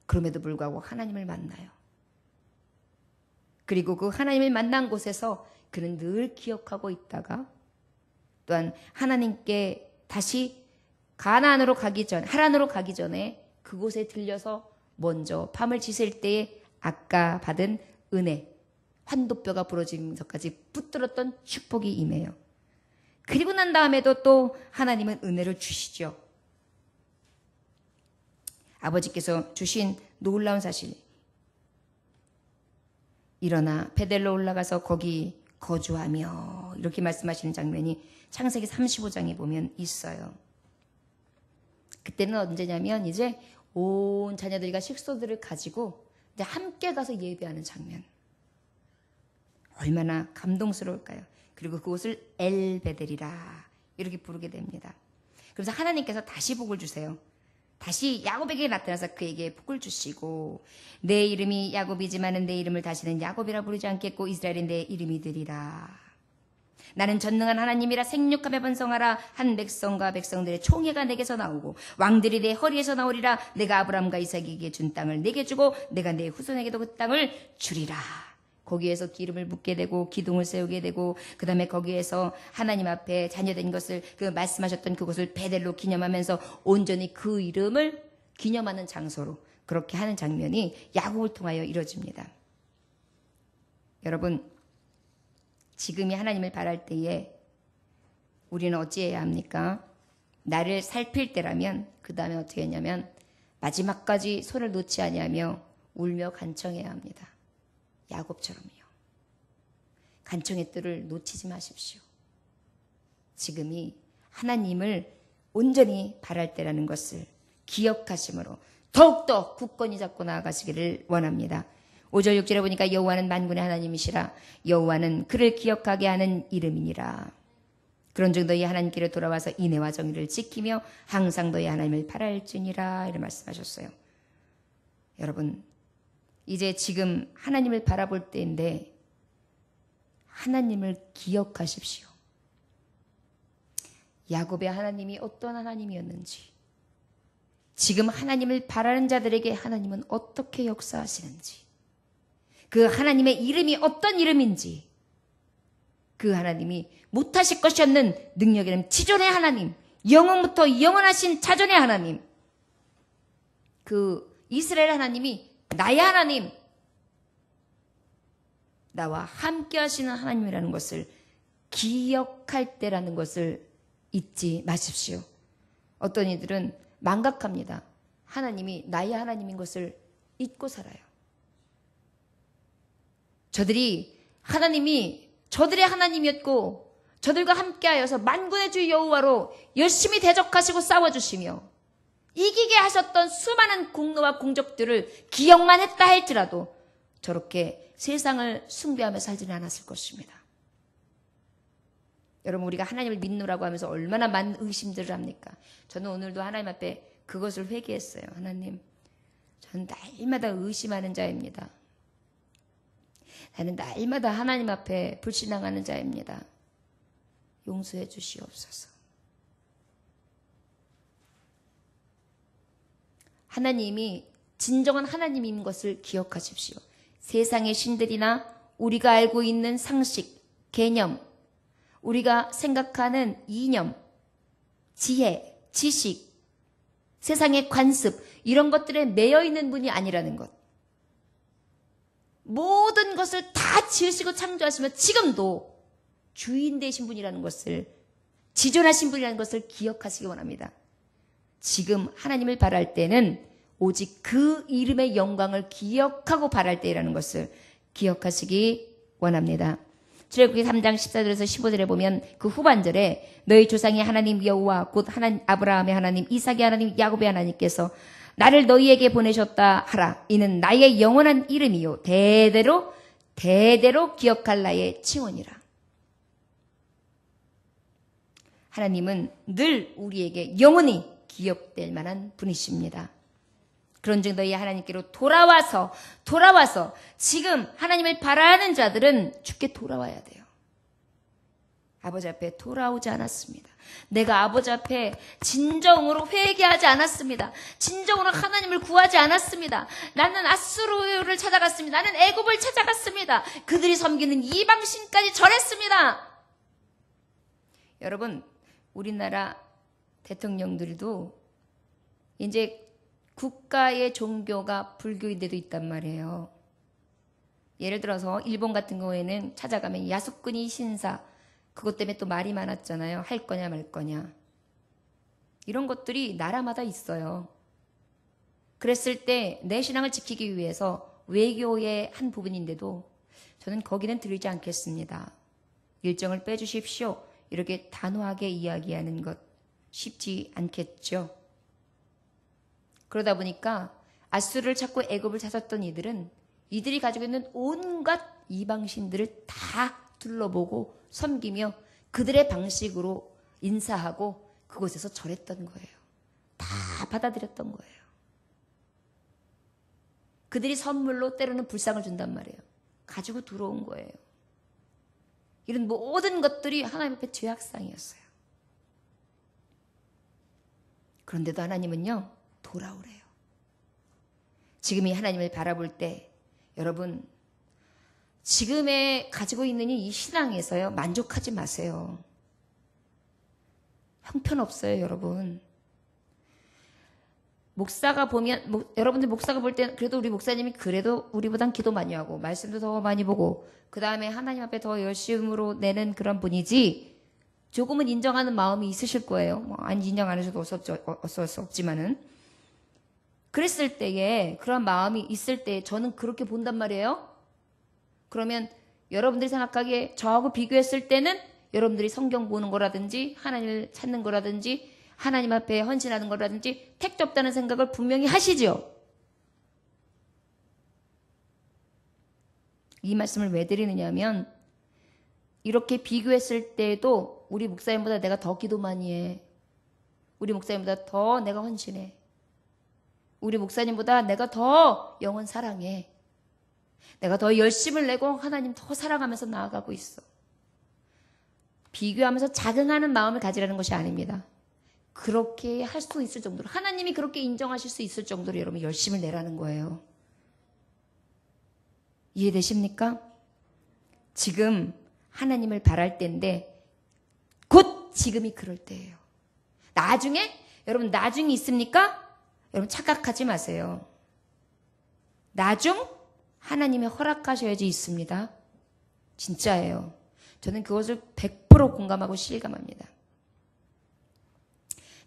Speaker 1: 그럼에도 불구하고 하나님을 만나요. 그리고 그 하나님을 만난 곳에서 그는 늘 기억하고 있다가 또한 하나님께 다시 하란으로 가기 전에 그곳에 들려서 먼저 밤을 지샐 때에 아까 받은 은혜, 환도뼈가 부러지면서까지 붙들었던 축복이 임해요. 그리고 난 다음에도 또 하나님은 은혜를 주시죠. 아버지께서 주신 놀라운 사실. 일어나 베델로 올라가서 거기 거주하며 이렇게 말씀하시는 장면이 창세기 35장에 보면 있어요. 그때는 언제냐면 이제 온 자녀들과 식소들을 가지고 이제 함께 가서 예배하는 장면. 얼마나 감동스러울까요? 그리고 그곳을 엘베델이라 이렇게 부르게 됩니다. 그래서 하나님께서 다시 복을 주세요. 다시 야곱에게 나타나서 그에게 복을 주시고 내 이름이 야곱이지만은 내 이름을 다시는 야곱이라 부르지 않겠고 이스라엘이 내 이름이 되리라. 나는 전능한 하나님이라 생육하며 번성하라. 한 백성과 백성들의 총회가 내게서 나오고 왕들이 내 허리에서 나오리라. 내가 아브라함과 이삭에게 준 땅을 내게 주고 내가 내 후손에게도 그 땅을 주리라. 거기에서 기름을 붓게 되고 기둥을 세우게 되고 그 다음에 거기에서 하나님 앞에 자녀된 것을 그 말씀하셨던 그곳을 베델로 기념하면서 온전히 그 이름을 기념하는 장소로 그렇게 하는 장면이 야곱을 통하여 이루어집니다. 여러분, 지금이 하나님을 바랄 때에 우리는 어찌해야 합니까? 나를 살필 때라면 그 다음에 어떻게 했냐면 마지막까지 손을 놓지 아니하며 울며 간청해야 합니다. 야곱처럼요. 간청의 뜰을 놓치지 마십시오. 지금이 하나님을 온전히 바랄 때라는 것을 기억하심으로 더욱더 굳건히 잡고 나아가시기를 원합니다. 5절 6절에 보니까 여호와는 만군의 하나님이시라. 여호와는 그를 기억하게 하는 이름이니라. 그런즉 너희 하나님께로 돌아와서 인애와 정의를 지키며 항상 너희 하나님을 바랄지니라 이렇게 말씀하셨어요. 여러분, 이제 지금 하나님을 바라볼 때인데 하나님을 기억하십시오. 야곱의 하나님이 어떤 하나님이었는지, 지금 하나님을 바라는 자들에게 하나님은 어떻게 역사하시는지, 그 하나님의 이름이 어떤 이름인지, 그 하나님이 못하실 것이 없는 능력의 이름, 지존의 하나님, 영원부터 영원하신 자존의 하나님, 그 이스라엘 하나님이 나의 하나님, 나와 함께 하시는 하나님이라는 것을 기억할 때라는 것을 잊지 마십시오. 어떤 이들은 망각합니다. 하나님이 나의 하나님인 것을 잊고 살아요. 저들이 하나님이 저들의 하나님이었고 저들과 함께하여서 만군의 주 여호와로 열심히 대적하시고 싸워주시며 이기게 하셨던 수많은 공로와 공적들을 기억만 했다 할지라도 저렇게 세상을 숭배하며 살지는 않았을 것입니다. 여러분, 우리가 하나님을 믿노라고 하면서 얼마나 많은 의심들을 합니까? 저는 오늘도 하나님 앞에 그것을 회개했어요. 하나님, 저는 날마다 의심하는 자입니다. 나는 날마다 하나님 앞에 불신앙하는 자입니다. 용서해 주시옵소서. 하나님이 진정한 하나님인 것을 기억하십시오. 세상의 신들이나 우리가 알고 있는 상식, 개념, 우리가 생각하는 이념, 지혜, 지식, 세상의 관습, 이런 것들에 매여 있는 분이 아니라는 것. 모든 것을 다 지으시고 창조하시며 지금도 주인 되신 분이라는 것을, 지존하신 분이라는 것을 기억하시기 원합니다. 지금 하나님을 바랄 때는 오직 그 이름의 영광을 기억하고 바랄 때라는 것을 기억하시기 원합니다. 출애굽기 3장 14절에서 15절에 보면 그 후반절에 너희 조상의 하나님 여호와 곧 아브라함의 하나님 이삭의 하나님 야곱의 하나님께서 나를 너희에게 보내셨다 하라. 이는 나의 영원한 이름이요 대대로 기억할 나의 칭언이라. 하나님은 늘 우리에게 영원히 기억될 만한 분이십니다. 그런즉 너희 하나님께로 돌아와서 지금 하나님을 바라는 자들은 주께 돌아와야 돼요. 아버지 앞에 돌아오지 않았습니다. 내가 아버지 앞에 진정으로 회개하지 않았습니다. 진정으로 하나님을 구하지 않았습니다. 나는 아수르를 찾아갔습니다. 나는 애굽을 찾아갔습니다. 그들이 섬기는 이방신까지 절했습니다. 여러분, 우리나라 대통령들도 이제 국가의 종교가 불교인데도 있단 말이에요. 예를 들어서 일본 같은 경우에는 찾아가면 야스쿠니 신사, 그것 때문에 또 말이 많았잖아요. 할 거냐 말 거냐. 이런 것들이 나라마다 있어요. 그랬을 때 내 신앙을 지키기 위해서 외교의 한 부분인데도 저는 거기는 들리지 않겠습니다. 일정을 빼주십시오. 이렇게 단호하게 이야기하는 것 쉽지 않겠죠. 그러다 보니까 아수르를 찾고 애굽을 찾았던 이들이 가지고 있는 온갖 이방신들을 다 둘러보고 섬기며 그들의 방식으로 인사하고 그곳에서 절했던 거예요. 다 받아들였던 거예요. 그들이 선물로 때로는 불상을 준단 말이에요. 가지고 들어온 거예요. 이런 모든 것들이 하나님 앞에 죄악상이었어요. 그런데도 하나님은요, 돌아오래요. 지금 이 하나님을 바라볼 때 여러분 지금에 가지고 있는 이 신앙에서요 만족하지 마세요. 형편없어요. 여러분 목사가 보면 여러분들 목사가 볼 때 그래도 우리 목사님이 그래도 우리보단 기도 많이 하고 말씀도 더 많이 보고 그 다음에 하나님 앞에 더 열심으로 내는 그런 분이지 조금은 인정하는 마음이 있으실 거예요. 안 인정 안 하셔도 어쩔 수 없지만은 그랬을 때에 그런 마음이 있을 때 저는 그렇게 본단 말이에요. 그러면 여러분들이 생각하기에 저하고 비교했을 때는 여러분들이 성경 보는 거라든지 하나님을 찾는 거라든지 하나님 앞에 헌신하는 거라든지 택도 없다는 생각을 분명히 하시죠. 이 말씀을 왜 드리느냐 하면 이렇게 비교했을 때도 우리 목사님보다 내가 더 기도 많이 해. 우리 목사님보다 더 내가 헌신해. 우리 목사님보다 내가 더 영혼 사랑해. 내가 더 열심을 내고 하나님 더 사랑하면서 나아가고 있어. 비교하면서 자긍하는 마음을 가지라는 것이 아닙니다. 그렇게 할 수 있을 정도로 하나님이 그렇게 인정하실 수 있을 정도로 여러분 열심을 내라는 거예요. 이해되십니까? 지금 하나님을 바랄 때인데 곧 지금이 그럴 때예요. 나중에 여러분 나중이 있습니까? 여러분 착각하지 마세요. 나중 하나님이 허락하셔야지 있습니다. 진짜예요. 저는 그것을 100% 공감하고 실감합니다.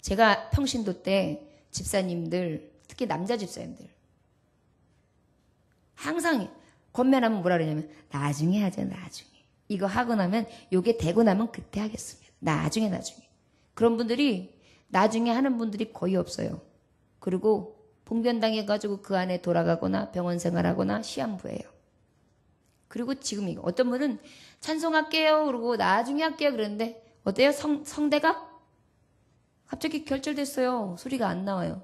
Speaker 1: 제가 평신도 때 집사님들, 특히 남자 집사님들 항상 권면하면 뭐라 그러냐면 나중에 하자 나중에. 이거 하고 나면 요게 되고 나면 그때 하겠습니다. 나중에. 그런 분들이 나중에 하는 분들이 거의 없어요. 그리고 봉변당해가지고 그 안에 돌아가거나 병원 생활하거나 시한부예요. 그리고 지금 이거 어떤 분은 찬송할게요 그러고 나중에 할게요 그러는데 어때요? 성대가? 갑자기 결절됐어요. 소리가 안 나와요.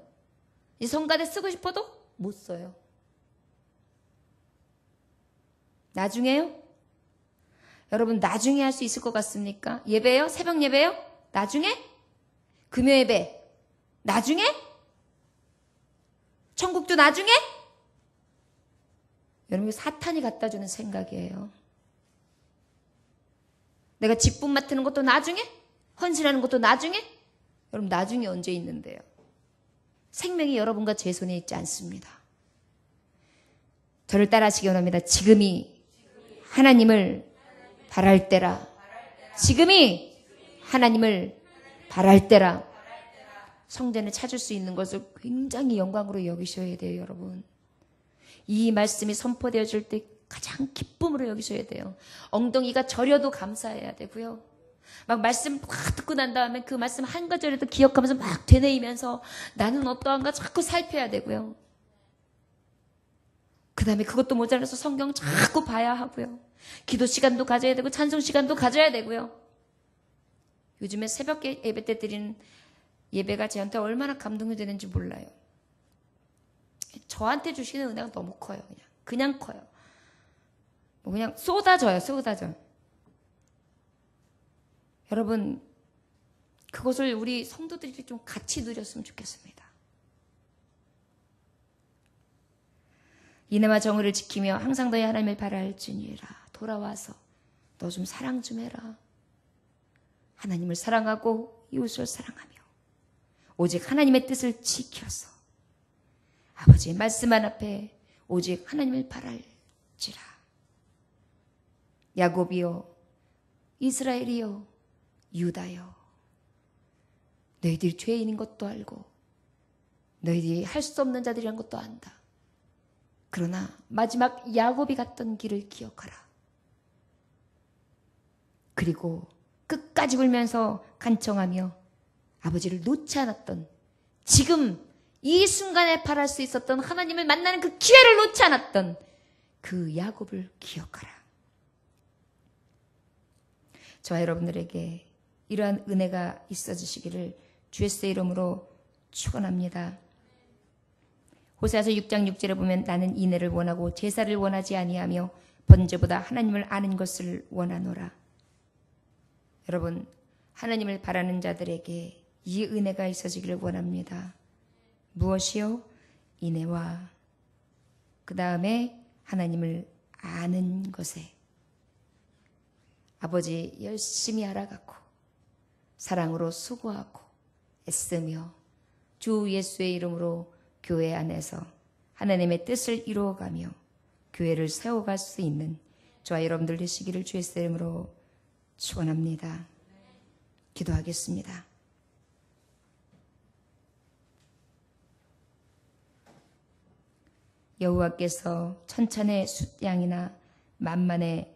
Speaker 1: 이 성가대 쓰고 싶어도 못 써요. 나중에요? 여러분 나중에 할 수 있을 것 같습니까? 예배요? 새벽 예배요? 나중에? 금요 예배? 나중에? 천국도 나중에? 여러분 사탄이 갖다 주는 생각이에요. 내가 직분 맡는 것도 나중에? 헌신하는 것도 나중에? 여러분 나중에 언제 있는데요? 생명이 여러분과 제 손에 있지 않습니다. 저를 따라하시기 원합니다. 지금이 하나님을 바랄 때라. 지금이 하나님을 바랄 때라. 성전을 찾을 수 있는 것을 굉장히 영광으로 여기셔야 돼요, 여러분. 이 말씀이 선포되어질 때 가장 기쁨으로 여기셔야 돼요. 엉덩이가 저려도 감사해야 되고요. 막 말씀 막 듣고 난 다음에 그 말씀 한 가지라도 기억하면서 막 되뇌이면서 나는 어떠한가 자꾸 살펴야 되고요. 그 다음에 그것도 모자라서 성경 자꾸 봐야 하고요. 기도 시간도 가져야 되고 찬송 시간도 가져야 되고요. 요즘에 새벽 예배 때 드리는 예배가 저한테 얼마나 감동이 되는지 몰라요. 저한테 주시는 은혜가 너무 커요. 그냥 커요. 그냥 쏟아져요. 여러분, 그것을 우리 성도들이 좀 같이 누렸으면 좋겠습니다. 인애와 정의를 지키며 항상 너희 하나님을 바랄지니라. 돌아와서 너 좀 사랑 좀 해라. 하나님을 사랑하고 이웃을 사랑하며 오직 하나님의 뜻을 지켜서 아버지의 말씀 한 앞에 오직 하나님을 바랄지라. 야곱이여, 이스라엘이여, 유다여, 너희들이 죄인인 것도 알고 너희들이 할 수 없는 자들이란 것도 안다. 그러나 마지막 야곱이 갔던 길을 기억하라. 그리고 끝까지 울면서 간청하며 아버지를 놓지 않았던, 지금 이 순간에 바랄 수 있었던 하나님을 만나는 그 기회를 놓지 않았던 그 야곱을 기억하라. 저와 여러분들에게 이러한 은혜가 있어지시기를 주 예수의 이름으로 축원합니다. 호세아서 6장 6절에 보면 나는 인애를 원하고 제사를 원하지 아니하며 번제보다 하나님을 아는 것을 원하노라. 여러분, 하나님을 바라는 자들에게 이 은혜가 있어지기를 원합니다. 무엇이요? 인애와 그 다음에 하나님을 아는 것에 아버지 열심히 알아가고 사랑으로 수고하고 애쓰며 주 예수의 이름으로 교회 안에서 하나님의 뜻을 이루어가며 교회를 세워갈 수 있는 저와 여러분들 되시기를 주 예수의 이름으로 축원합니다. 기도하겠습니다. 여호와께서 천천의 숫양이나 만만의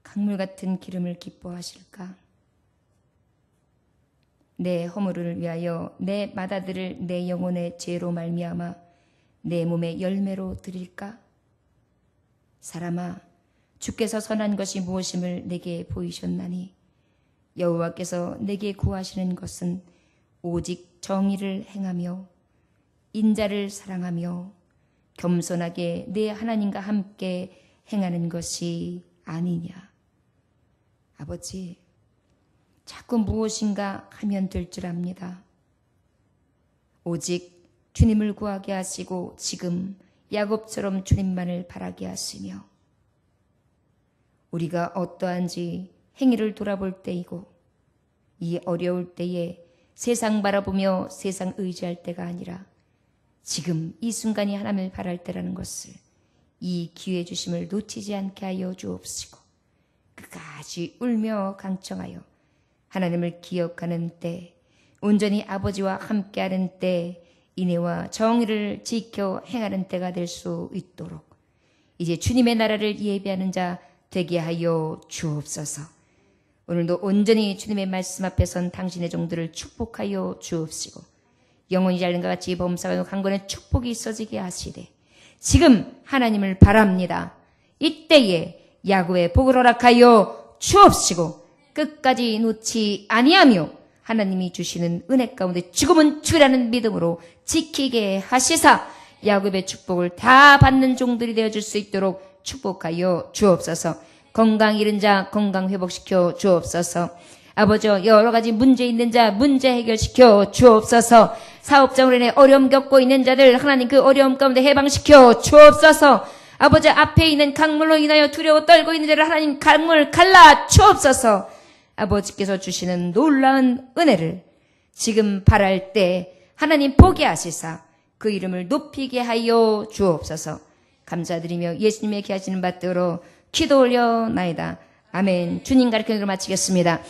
Speaker 1: 강물 같은 기름을 기뻐하실까? 내 허물을 위하여 내 맏아들을 내 영혼의 죄로 말미암아 내 몸의 열매로 드릴까? 사람아, 주께서 선한 것이 무엇임을 내게 보이셨나니 여호와께서 내게 구하시는 것은 오직 정의를 행하며 인자를 사랑하며 겸손하게 내 하나님과 함께 행하는 것이 아니냐. 아버지, 자꾸 무엇인가 하면 될 줄 압니다. 오직 주님을 구하게 하시고 지금 야곱처럼 주님만을 바라게 하시며 우리가 어떠한지 행위를 돌아볼 때이고 이 어려울 때에 세상 바라보며 세상 의지할 때가 아니라 지금 이 순간이 하나님을 바랄 때라는 것을 이 기회 주심을 놓치지 않게 하여 주옵시고 끝까지 울며 강청하여 하나님을 기억하는 때, 온전히 아버지와 함께하는 때, 인애와 정의를 지켜 행하는 때가 될 수 있도록 이제 주님의 나라를 예배하는 자 되게 하여 주옵소서. 오늘도 온전히 주님의 말씀 앞에 선 당신의 종들을 축복하여 주옵시고 영혼이 자른 것 같이 범사가 강건의 축복이 있어지게 하시되 지금 하나님을 바랍니다. 이때에 야곱의 복을 허락하여 주옵시고 끝까지 놓지 아니하며 하나님이 주시는 은혜 가운데 죽음은 주라는 믿음으로 지키게 하시사 야곱의 축복을 다 받는 종들이 되어줄 수 있도록 축복하여 주옵소서. 건강 잃은 자 건강 회복시켜 주옵소서. 아버지, 여러 가지 문제 있는 자 문제 해결시켜 주옵소서. 사업장으로 인해 어려움 겪고 있는 자들 하나님 그 어려움 가운데 해방시켜 주옵소서. 아버지, 앞에 있는 강물로 인하여 두려워 떨고 있는 자를 하나님 강물 갈라 주옵소서. 아버지께서 주시는 놀라운 은혜를 지금 바랄 때 하나님 보게 하시사 그 이름을 높이게 하여 주옵소서. 감사드리며 예수님의 기하시는 받들어 기도 올려나이다. 아멘. 주님 가르치는 걸 마치겠습니다.